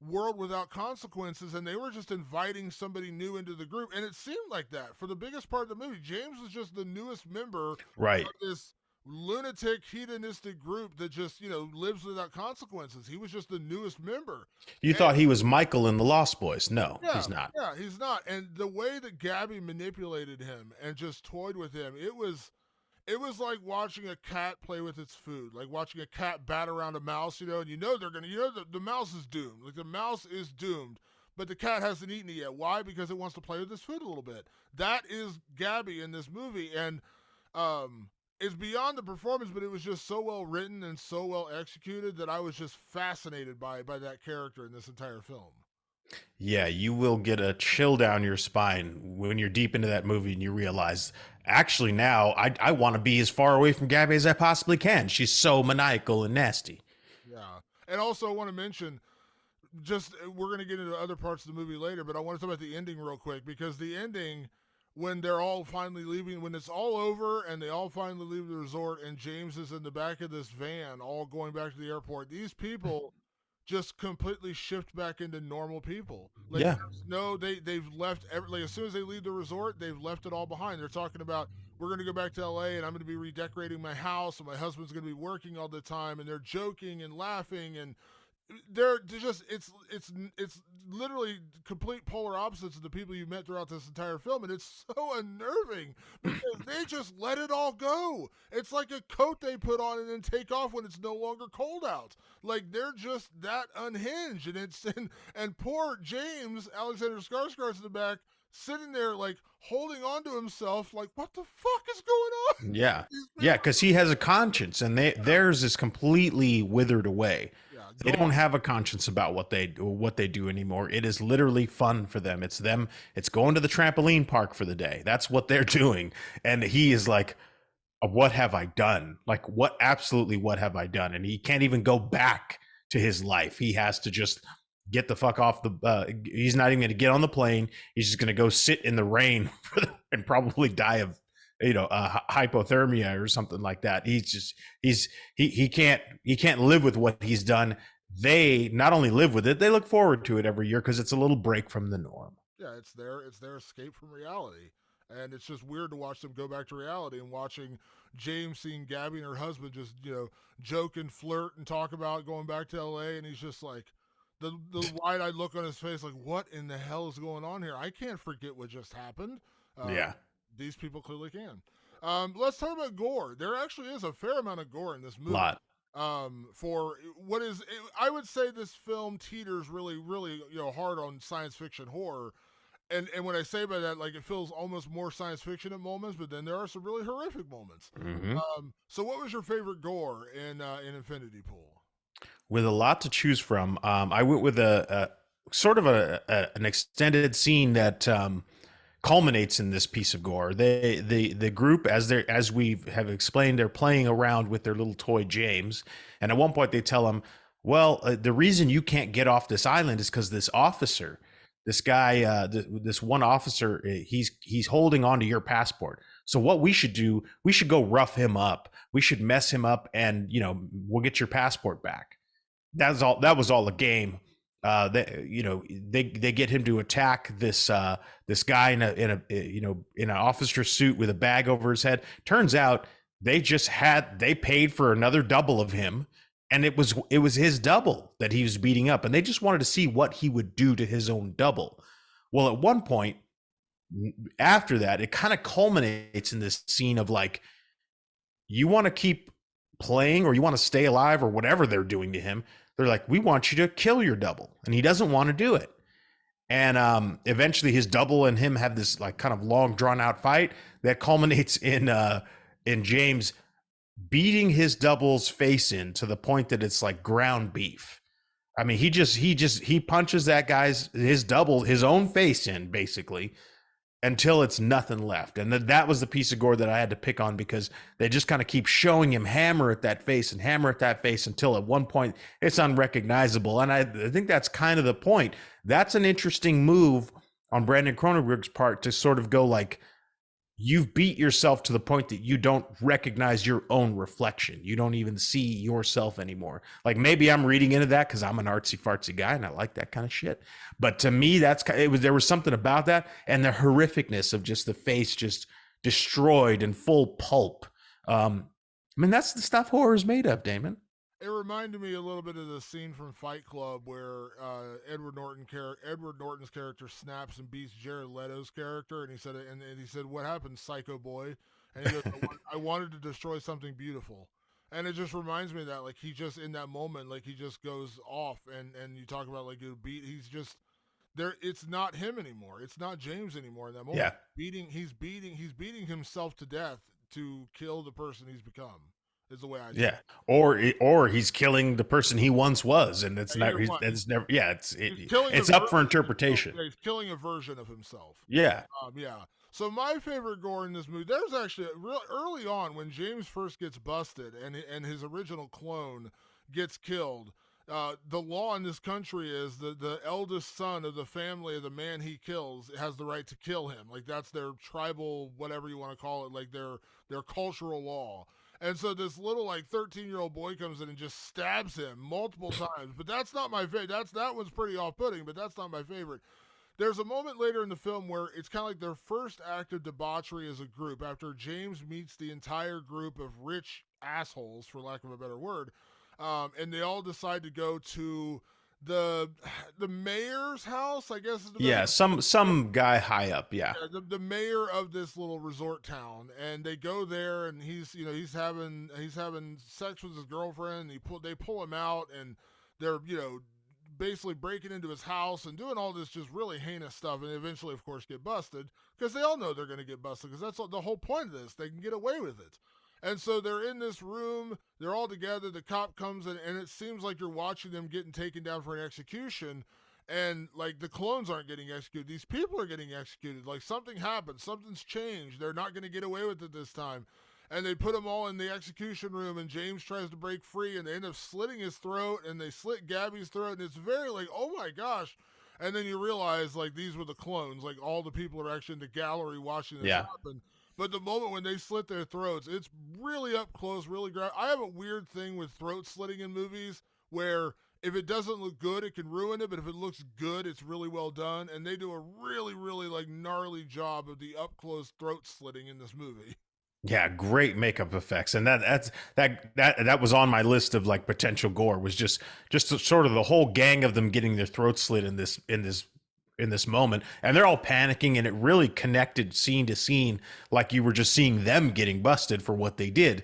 world without consequences, and they were just inviting somebody new into the group. And it seemed like that for the biggest part of the movie. James was just the newest member Right. of this lunatic, hedonistic group that just, lives without consequences. He was just the newest member. You And thought he was Michael in The Lost Boys. No, yeah, he's not. yeah, he's not. And the way that Gabby manipulated him and just toyed with him, it was like watching a cat play with its food, like watching a cat bat around a mouse, and they're gonna, the mouse is doomed. Like the mouse is doomed, but the cat hasn't eaten it yet. Why? Because it wants to play with its food a little bit. That is Gabby in this movie, and it's beyond the performance, but it was just so well written and so well executed that I was just fascinated by that character in this entire film. Yeah, you will get a chill down your spine when you're deep into that movie and you realize, actually, now I want to be as far away from Gabby as I possibly can. She's so maniacal and nasty. Yeah, and also I want to mention, just we're going to get into other parts of the movie later, but I want to talk about the ending real quick, because the ending, when they're all finally leaving, when it's all over and they all finally leave the resort and James is in the back of this van all going back to the airport, these people just completely shift back into normal people. Like Yeah. no, they've left like as soon as they leave the resort, they've left it all behind. They're talking about, we're going to go back to LA and I'm going to be redecorating my house and my husband's going to be working all the time, and they're joking and laughing, and they're just, it's literally complete polar opposites of the people you met throughout this entire film, and it's so unnerving because they just let it all go. It's like a coat they put on and then take off when it's no longer cold out. Like they're just that unhinged, and and poor James, Alexander Skarsgård's in the back, sitting there like holding on to himself, like, what the fuck is going on? Yeah. These Yeah, people- because he has a conscience and theirs is completely withered away. yeah, They don't gone. have a conscience about what they do anymore. It is literally fun for them. It's them. It's going to the trampoline park for the day. That's what they're doing. And he is like, what have I done? Like, what have I done? And he can't even go back to his life. He has to just get the fuck off the. He's not even going to get on the plane. He's just going to go sit in the rain and probably die of hypothermia or something like that. He can't live with what he's done. They not only live with it, they look forward to it every year because it's a little break from the norm. Yeah, it's their escape from reality. And it's just weird to watch them go back to reality and watching James seeing Gabby and her husband just, joke and flirt and talk about going back to LA, and he's just like the wide eyed look on his face, like, what in the hell is going on here? I can't forget what just happened. Yeah. These people clearly can. Let's talk about gore. There actually is a fair amount of gore in this movie. Lot. For what is, I would say this film teeters really, really, hard on science fiction horror. And when I say by that, like, it feels almost more science fiction at moments, but then there are some really horrific moments. Mm-hmm. So what was your favorite gore in Infinity Pool? With a lot to choose from, I went with a sort of an extended scene that culminates in this piece of gore. The group, as we have explained, they're playing around with their little toy James, and at one point they tell him, "Well, the reason you can't get off this island is because this officer, this guy, this one officer, he's holding on to your passport. So what we should do, we should go rough him up. We should mess him up, and we'll get your passport back." That was all a game. They get him to attack this guy in an officer suit with a bag over his head. Turns out they paid for another double of him, and it was his double that he was beating up, and they just wanted to see what he would do to his own double. Well, at one point after that, it kind of culminates in this scene of like, you want to keep playing or you want to stay alive or whatever they're doing to him. They're like, we want you to kill your double, and he doesn't want to do it. And eventually his double and him have this like kind of long drawn out fight that culminates in James beating his double's face in to the point that it's like ground beef. I mean, he punches his double, his own face in basically until it's nothing left. And that was the piece of gore that I had to pick on because they just kind of keep showing him hammer at that face until at one point it's unrecognizable. And I think that's kind of the point. That's an interesting move on Brandon Cronenberg's part to sort of go like, you've beat yourself to the point that you don't recognize your own reflection. You don't even see yourself anymore. Like maybe I'm reading into that because I'm an artsy fartsy guy and I like that kind of shit. But to me, there was something about that and the horrificness of just the face just destroyed in full pulp. I mean, that's the stuff horror is made of, Damon. It reminded me a little bit of the scene from Fight Club where Edward Norton's character snaps and beats Jared Leto's character, and he said, "What happened, psycho boy?" And he goes, "I wanted to destroy something beautiful." And it just reminds me of that, like he just in that moment, like he just goes off, and you talk about like he's just there. It's not him anymore. It's not James anymore in that moment. Yeah. He's beating himself to death to kill the person he's become. Is the way I see it. Or he's killing the person he once was, and it's up for interpretation. He's killing a version of himself. Yeah. So my favorite gore in this movie, there's actually real early on when James first gets busted and his original clone gets killed. The law in this country is the eldest son of the family of the man he kills has the right to kill him. Like that's their tribal, whatever you want to call it, like their cultural law. And so this little like 13-year-old boy comes in and just stabs him multiple times. But that's not my favorite. That one's pretty off-putting, but that's not my favorite. There's a moment later in the film where it's kind of like their first act of debauchery as a group after James meets the entire group of rich assholes, for lack of a better word, and they all decide to go to the mayor's house, I guess. Some guy high up, the mayor of this little resort town, and they go there, and he's having sex with his girlfriend. And they pull him out, and they're basically breaking into his house and doing all this just really heinous stuff, and eventually, of course, get busted because they all know they're going to get busted because that's the whole point of this. They can get away with it. And so they're in this room, they're all together, the cop comes in, and it seems like you're watching them getting taken down for an execution, and like the clones aren't getting executed. These people are getting executed. Like something happened, something's changed. They're not going to get away with it this time. and they put them all in the execution room, and James tries to break free, and they end up slitting his throat, and they slit Gabby's throat, and it's very like, oh my gosh. And then you realize like these were the clones, like all the people are actually in the gallery watching this Yeah. happen. But the moment when they slit their throats, it's really up close, really I have a weird thing with throat slitting in movies where if it doesn't look good, it can ruin it. But if it looks good, it's really well done. And they do a really, really like gnarly job of the up close throat slitting in this movie. Yeah, great makeup effects, and that was on my list of like potential gore. Was just sort of the whole gang of them getting their throats slit in this moment, and they're all panicking, and it really connected scene to scene, like you were just seeing them getting busted for what they did.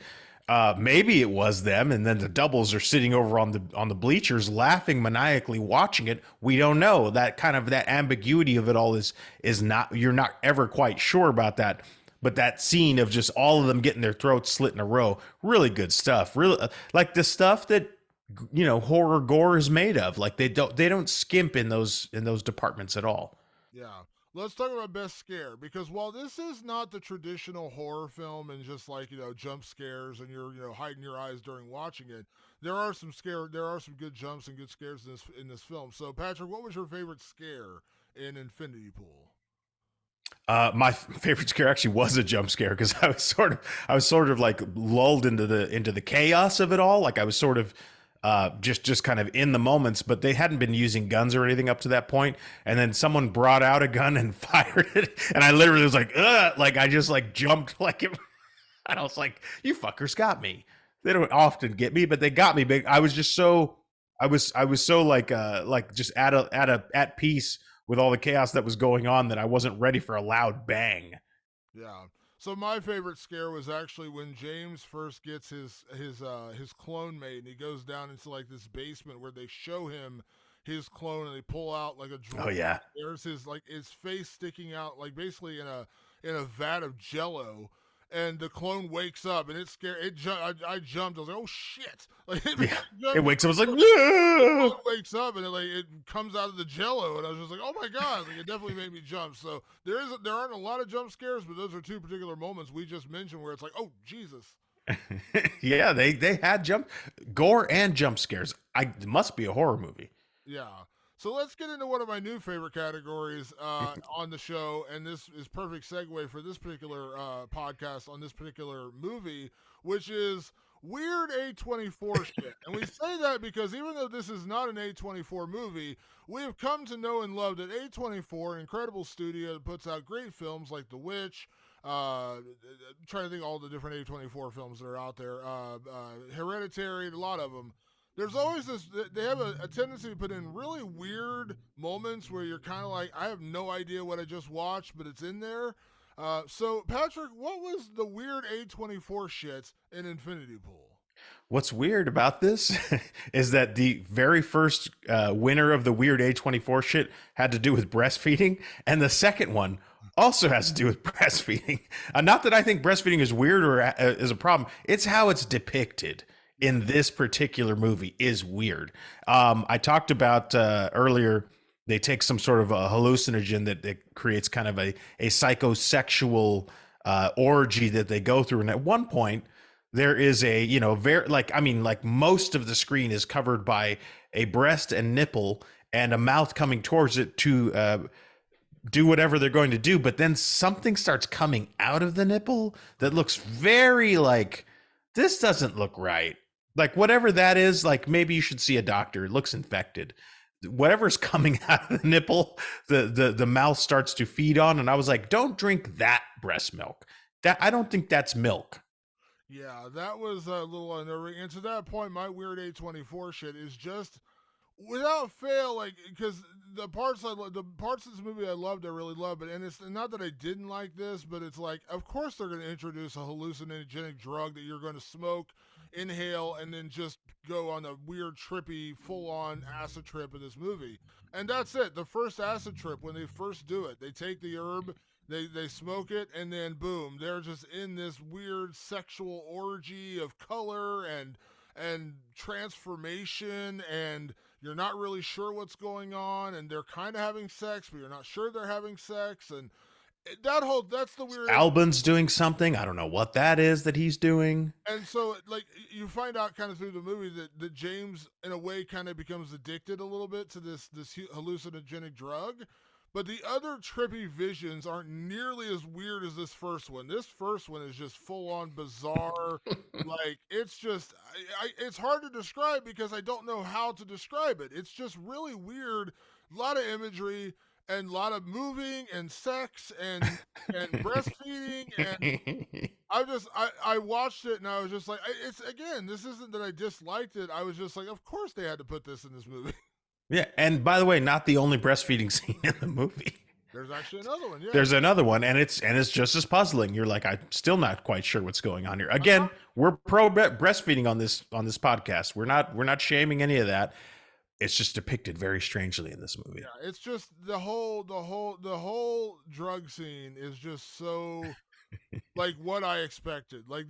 Maybe it was them, and then the doubles are sitting over on the bleachers, laughing maniacally, watching it. We don't know. That kind of that ambiguity of it all is not. You're not ever quite sure about that. But that scene of just all of them getting their throats slit in a row, really good stuff. Really like the stuff that horror gore is made of. Like they don't skimp in those departments at all. Yeah. Let's talk about best scare because while this is not the traditional horror film and just like, jump scares and you're, hiding your eyes during watching it, there are some good jumps and good scares in this film. So Patrick, what was your favorite scare in Infinity Pool? My favorite scare actually was a jump scare because I was sort of like lulled into the chaos of it all. Like I was sort of just kind of in the moments, but they hadn't been using guns or anything up to that point. And then someone brought out a gun and fired it, and I literally was like, ugh, like I just like jumped like it. And I was like, you fuckers got me. They don't often get me, but they got me. But I was just so I was so like just at peace with all the chaos that was going on that I wasn't ready for a loud bang. Yeah. So my favorite scare was actually when James first gets his clone made and he goes down into like this basement where they show him his clone and they pull out like a drawer. Oh yeah. There's his face sticking out like basically in a vat of jello. And the clone wakes up, and it's scary. I jumped. I was like, "Oh shit!" Like Yeah. It jumped, wakes up. I was like, the no. clone wakes up, and it comes out of the jello, and I was just like, "Oh my god!" Like it definitely made me jump. So there aren't a lot of jump scares, but those are two particular moments we just mentioned where it's like, "Oh Jesus!" Yeah, they had jump gore and jump scares. It must be a horror movie. Yeah. So let's get into one of my new favorite categories on the show, and this is perfect segue for this particular podcast on this particular movie, which is weird A24 shit. And we say that because even though this is not an A24 movie, we have come to know and love that A24, an incredible studio that puts out great films like The Witch. Trying to think all the different A24 films that are out there. Hereditary, a lot of them. There's always this, they have a tendency to put in really weird moments where you're kind of like, I have no idea what I just watched, but it's in there. So Patrick, what was the weird A24 shit in Infinity Pool? What's weird about this is that the very first winner of the weird A24 shit had to do with breastfeeding, and the second one also has to do with breastfeeding. Not that I think breastfeeding is weird or is a problem. It's how it's depicted in this particular movie is weird. I talked about earlier, they take some sort of a hallucinogen that creates kind of a psychosexual orgy that they go through. And at one point, there is very like most of the screen is covered by a breast and nipple and a mouth coming towards it to do whatever they're going to do. But then something starts coming out of the nipple that looks very like, this doesn't look right. Like whatever that is, like maybe you should see a doctor. It looks infected. Whatever's coming out of the nipple, the mouth starts to feed on. And I was like, don't drink that breast milk. That I don't think that's milk. Yeah, that was a little unnerving. And to that point, my weird A24 shit is just without fail, like because the parts of this movie I loved, I really loved it, and it's not that I didn't like this, but it's like, of course they're going to introduce a hallucinogenic drug that you're going to smoke, inhale, and then just go on a weird, trippy, full-on acid trip in this movie, and that's it. The first acid trip when they first do it, they take the herb. They smoke it and then boom, they're just in this weird sexual orgy of color and transformation, and you're not really sure what's going on, and they're kind of having sex but you're not sure they're having sex, and that's the weird end. Albin's doing something. I don't know what that is that he's doing. And so, like, you find out kind of through the movie that James, in a way, kind of becomes addicted a little bit to this hallucinogenic drug. But the other trippy visions aren't nearly as weird as this first one. This first one is just full on bizarre. Like, it's just, it's hard to describe because I don't know how to describe it. It's just really weird. A lot of imagery and a lot of moving and sex and breastfeeding and I watched it and I was just like, it's again, this isn't that I disliked it. I was just like, of course they had to put this in this movie. Yeah, and by the way, not the only breastfeeding scene in the movie. There's actually another one. Yeah, There's another one, and it's just as puzzling. You're like, I'm still not quite sure what's going on here. Again, we're pro breastfeeding on this podcast. We're not shaming any of that. It's just depicted very strangely in this movie. Yeah, it's just the whole drug scene is just so like what I expected. Like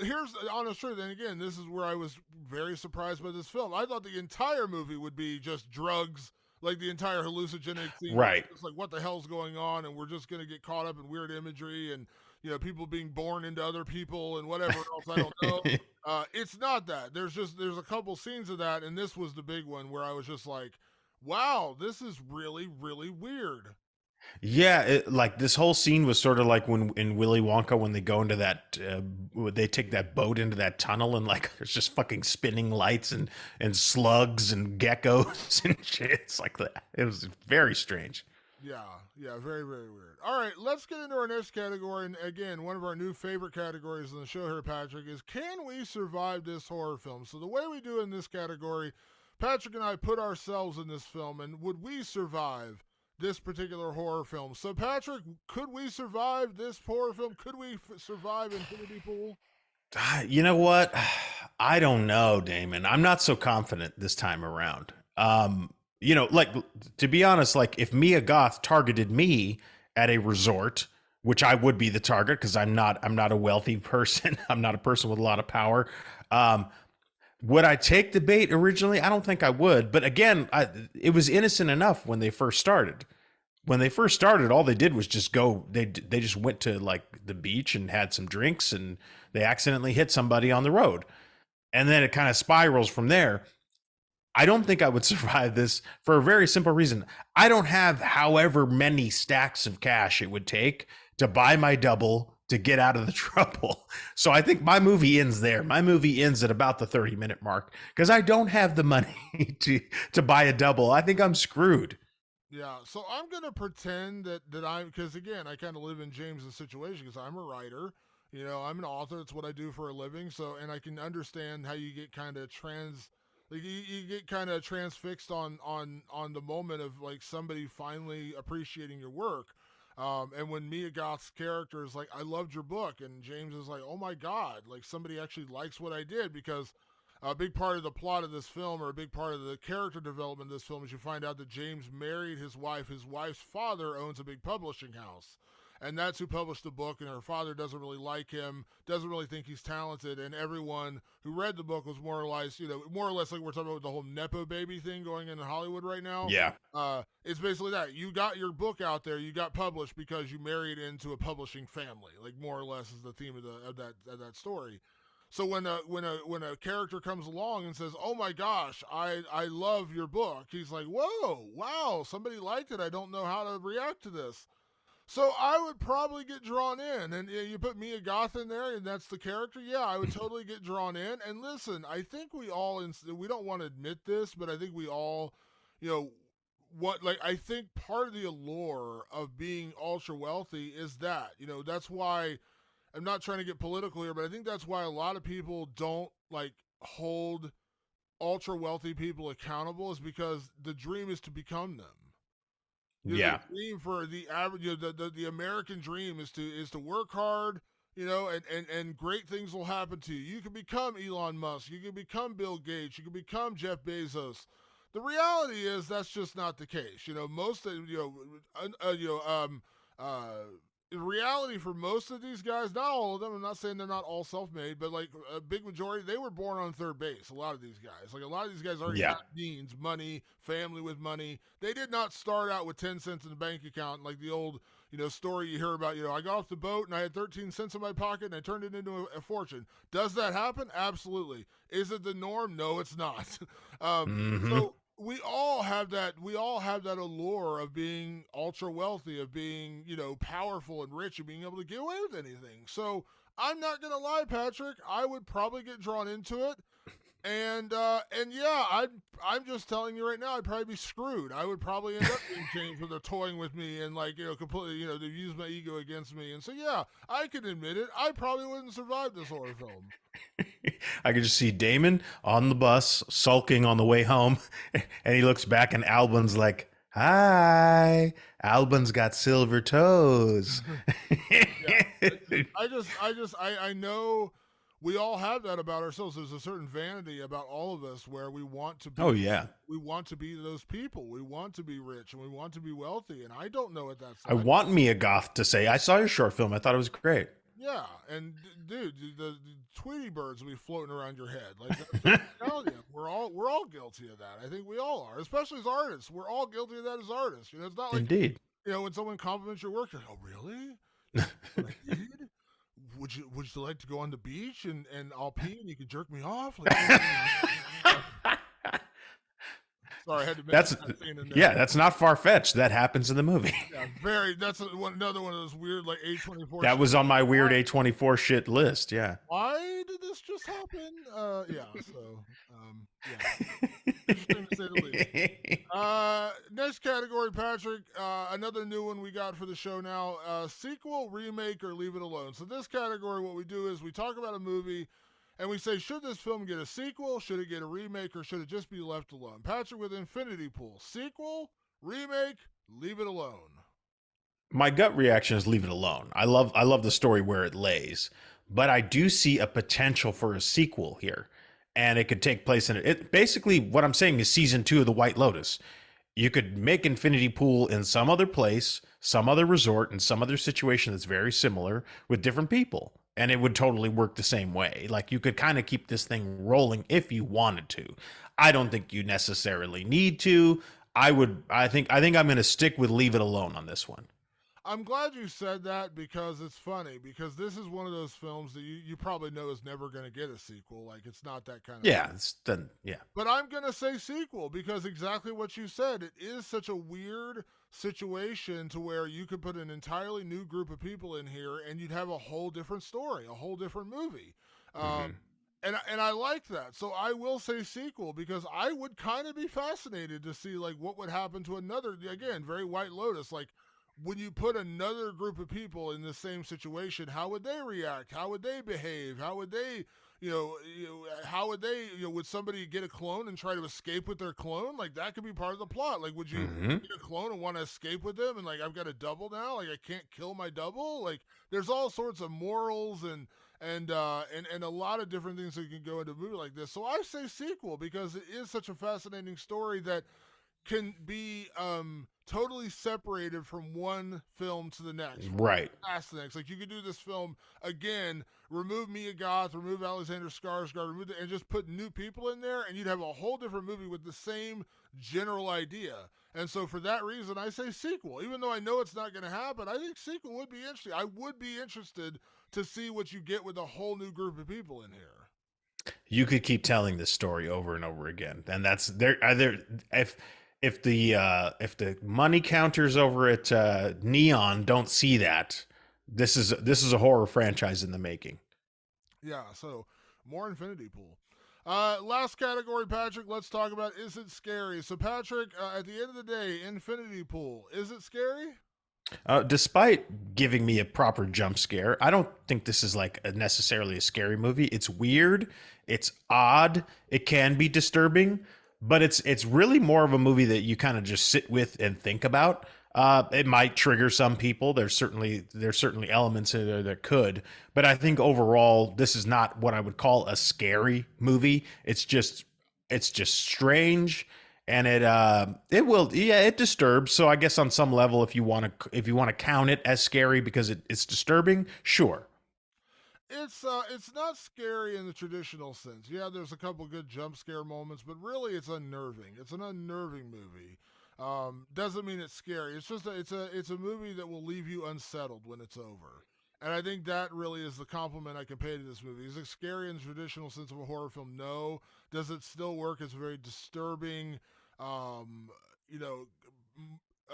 here's the honest truth, and again, this is where I was very surprised by this film. I thought the entire movie would be just drugs, like the entire hallucinogenic thing. Right. It's like what the hell's going on, and we're just gonna get caught up in weird imagery and people being born into other people and whatever else. I don't know. It's not that. There's a couple scenes of that, and this was the big one where I was just like, wow, this is really, really weird. Yeah, like this whole scene was sort of like when in Willy Wonka when they go into that, they take that boat into that tunnel and like there's just fucking spinning lights and slugs and geckos and shit. It's like that. It was very strange. Yeah, very, very weird. All right, let's get into our next category. And again, one of our new favorite categories in the show here, Patrick, is can we survive this horror film? So the way we do in this category, Patrick and I put ourselves in this film, and would we survive this particular horror film? So, Patrick, could we survive this horror film? Could we survive Infinity Pool? You know what? I don't know, Damon. I'm not so confident this time around. Like to be honest, like if Mia Goth targeted me at a resort, which I would be the target because I'm not a wealthy person. I'm not a person with a lot of power. Would I take the bait originally? I don't think I would. But again, it was innocent enough when they first started. When they first started, all they did was just go. They just went to like the beach and had some drinks, and they accidentally hit somebody on the road, and then it kind of spirals from there. I don't think I would survive this for a very simple reason. I don't have however many stacks of cash it would take to buy my double to get out of the trouble. So I think my movie ends there. My movie ends at about the 30-minute mark because I don't have the money to buy a double. I think I'm screwed. Yeah, so I'm going to pretend that I'm, because again, I kind of live in James's situation because I'm a writer. I'm an author. That's what I do for a living. So, and I can understand how you get kind of you get kind of transfixed on the moment of like somebody finally appreciating your work. And when Mia Goth's character is like, I loved your book, and James is like, oh my God, like somebody actually likes what I did, because a big part of the plot of this film, or a big part of the character development of this film, is you find out that James married his wife. His wife's father owns a big publishing house. And that's who published the book, and her father doesn't really like him, doesn't really think he's talented, and everyone who read the book was more or less like we're talking about the whole Nepo baby thing going in Hollywood right now. Yeah. It's basically that. You got your book out there, you got published because you married into a publishing family, like more or less is the theme of that story. So when a character comes along and says, "Oh my gosh, I love your book," he's like, "Whoa, wow, somebody liked it. I don't know how to react to this." So I would probably get drawn in, and you put Mia Goth in there, and that's the character. Yeah, I would totally get drawn in. And listen, I think we don't want to admit this, but I think we all, I think part of the allure of being ultra wealthy is that, that's why I'm not trying to get political here, but I think that's why a lot of people don't like hold ultra wealthy people accountable, is because the dream is to become them. Yeah. The dream for the average, the American dream is to work hard, and great things will happen to you. You can become Elon Musk, you can become Bill Gates, you can become Jeff Bezos. The reality is that's just not the case. Most of the reality for most of these guys, not all of them, I'm not saying they're not all self-made, but like a big majority, they were born on third base. A lot of these guys, already had means, money, family with money. They did not start out with 10 cents in the bank account like the old, story you hear about. I got off the boat and I had 13 cents in my pocket and I turned it into a fortune. Does that happen? Absolutely. Is it the norm? No, it's not. Mm-hmm. So we all have that. We all have that allure of being ultra wealthy, of being powerful and rich, and being able to get away with anything. So I'm not gonna lie, Patrick. I would probably get drawn into it. And yeah, I'm just telling you right now, I'd probably be screwed. I would probably end up being changed when they're toying with me and completely they use my ego against me. And so yeah, I can admit it. I probably wouldn't survive this horror film. I could just see Damon on the bus sulking on the way home, and he looks back, and Albin's like, "Hi, Albin's got silver toes." Yeah, I know we all have that about ourselves. There's a certain vanity about all of us where we want to Oh be. yeah, We want to be those people. We want to be rich and we want to be wealthy. And I don't know what that's I like. want me a goth to say, "I saw your short film. I thought it was great." Yeah, and dude, the Tweety birds will be floating around your head. Like I'm telling you, we're all guilty of that. I think we all are, especially as artists. We're all guilty of that as artists. It's not like Indeed. when someone compliments your work, you're like, oh really? What I did? Would you like to go on the beach and I'll pee and you can jerk me off? Like, sorry, I had to mention That's that scene in there. yeah, that's not far fetched. That happens in the movie. Yeah, very. That's another one of those weird like A24. That was on my weird A24 shit list. Yeah. Why did this just happen? Yeah. So, yeah. Interesting to say the least. Next category, Patrick. Another new one we got for the show now. Sequel, remake, or leave it alone. So this category, what we do is we talk about a movie and we say, should this film get a sequel? Should it get a remake? Or should it just be left alone? Patrick with Infinity Pool. Sequel, remake, leave it alone. My gut reaction is leave it alone. I love the story where it lays, but I do see a potential for a sequel here, and it could take place in it. Basically, what I'm saying is season 2 of The White Lotus. You could make Infinity Pool in some other place, some other resort, in some other situation that's very similar with different people, and it would totally work the same way. Like you could kind of keep this thing rolling if you wanted to. I don't think you necessarily need to. I think I'm going to stick with leave it alone on this one. I'm glad you said that because it's funny because this is one of those films that you probably know is never going to get a sequel. Like it's not that kind of Yeah, film. it's done. Yeah. But I'm going to say sequel because exactly what you said. It is such a weird situation to where you could put an entirely new group of people in here and you'd have a whole different story, a whole different movie. Mm-hmm. And I like that. So I will say sequel because I would kind of be fascinated to see like what would happen to another, again, very White Lotus, like when you put another group of people in the same situation, how would they react? How would they behave? How would they, how would they, would somebody get a clone and try to escape with their clone? Like that could be part of the plot. Like, would you Mm-hmm. get a clone and want to escape with them? And like, I've got a double now. Like, I can't kill my double. Like, there's all sorts of morals and a lot of different things that can go into a movie like this. So I say sequel because it is such a fascinating story that can be totally separated from one film to the next, from Right. past to the next. Like you could do this film again, remove Mia Goth, remove Alexander Skarsgård, and just put new people in there, and you'd have a whole different movie with the same general idea. And so for that reason, I say sequel. Even though I know it's not going to happen, I think sequel would be interesting. I would be interested to see what you get with a whole new group of people in here. You could keep telling this story over and over again, and that's there. Either if the money counters over at Neon don't see that, this is a horror franchise in the making. Yeah, so more Infinity Pool. Last category, Patrick. Let's talk about is it scary? So, Patrick, at the end of the day, Infinity Pool, is it scary? Despite giving me a proper jump scare, I don't think this is like necessarily a scary movie. It's weird, it's odd, it can be disturbing, but it's really more of a movie that you kind of just sit with and think about. It might trigger some people. There's certainly elements in there that could, but I think overall this is not what I would call a scary movie. It's just strange, and it disturbs. So I guess on some level, if you want to count it as scary because it's disturbing, sure. It's not scary in the traditional sense. Yeah, there's a couple good jump scare moments, but really it's unnerving. It's an unnerving movie. doesn't mean it's scary. It's just it's a movie that will leave you unsettled when it's over. And I think that really is the compliment I can pay to this movie. Is it scary in the traditional sense of a horror film? No. Does it still work as a very disturbing, um, you know,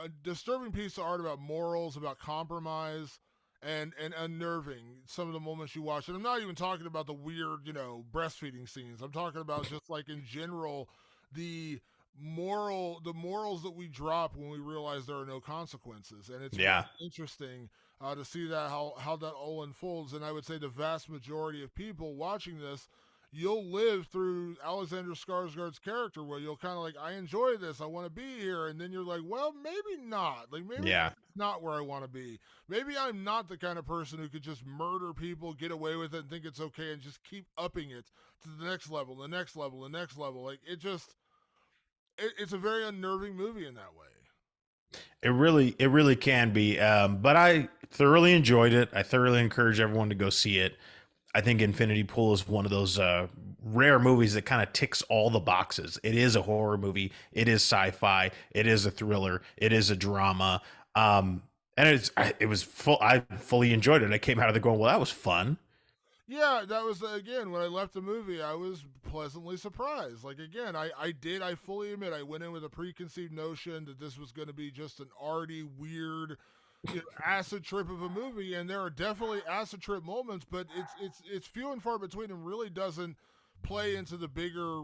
a disturbing piece of art about morals, about compromise, and unnerving some of the moments you watch. And I'm not even talking about the weird, breastfeeding scenes. I'm talking about just like in general the the morals that we drop when we realize there are no consequences. And it's really Yeah. interesting to see that how that all unfolds. And I would say the vast majority of people watching this, you'll live through Alexander Skarsgård's character where you'll kind of like, I enjoy this, I want to be here, and then you're like, well, maybe not. Like maybe Yeah. it's not where I want to be. Maybe I'm not the kind of person who could just murder people, get away with it, and think it's okay, and just keep upping it to the next level, the next level, the next level. Like it's a very unnerving movie in that way. It really can be. But I thoroughly enjoyed it. I thoroughly encourage everyone to go see it. I think Infinity Pool is one of those rare movies that kind of ticks all the boxes. It is a horror movie. It is sci-fi. It is a thriller. It is a drama. And it was full. I fully enjoyed it. I came out of there going, well, that was fun. Yeah, that was again when I left the movie, I was pleasantly surprised. Like again, I fully admit I went in with a preconceived notion that this was going to be just an arty, weird, acid trip of a movie, and there are definitely acid trip moments, but it's few and far between, and really doesn't play into the bigger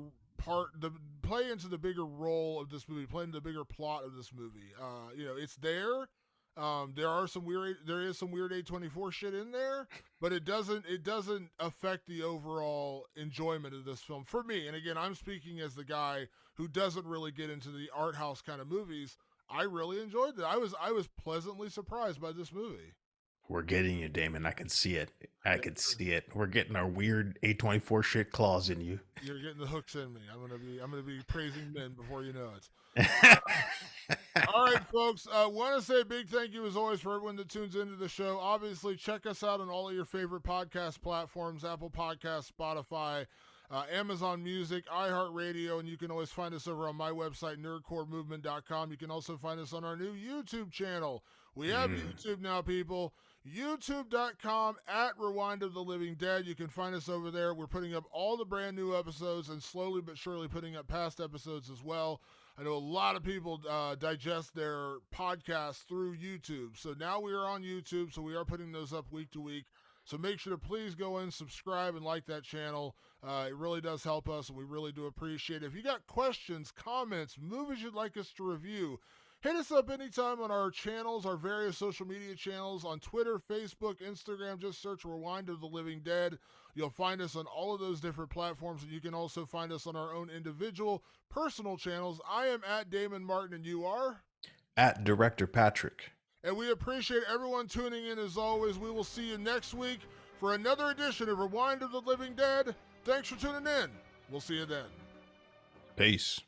play into the bigger role of this movie, play into the bigger plot of this movie. It's there. There is some weird A24 shit in there, but it doesn't affect the overall enjoyment of this film for me. And again, I'm speaking as the guy who doesn't really get into the art house kind of movies. I really enjoyed it. I was pleasantly surprised by this movie. We're getting you, Damon. I can see it. I Yeah, can see it. We're getting our weird A24 shit claws in you. you're getting the hooks in me. I'm gonna be praising men before you know it. All right, folks. I want to say a big thank you, as always, for everyone that tunes into the show. Obviously, check us out on all of your favorite podcast platforms: Apple Podcasts, Spotify, Amazon Music, iHeartRadio, and you can always find us over on my website, nerdcoremovement.com. You can also find us on our new YouTube channel. We have YouTube now, people. YouTube.com at Rewind of the Living Dead. You can find us over there. We're putting up all the brand new episodes and slowly but surely putting up past episodes as well. I know a lot of people digest their podcasts through YouTube. So now we are on YouTube, so we are putting those up week to week. So make sure to please go in, subscribe, and like that channel. It really does help us, and we really do appreciate it. If you got questions, comments, movies you'd like us to review, hit us up anytime on our channels, our various social media channels, on Twitter, Facebook, Instagram. Just search Rewind of the Living Dead. You'll find us on all of those different platforms, and you can also find us on our own individual personal channels. I am at Damon Martin, and you are? At Director Patrick. And we appreciate everyone tuning in as always. We will see you next week for another edition of Rewind of the Living Dead. Thanks for tuning in. We'll see you then. Peace.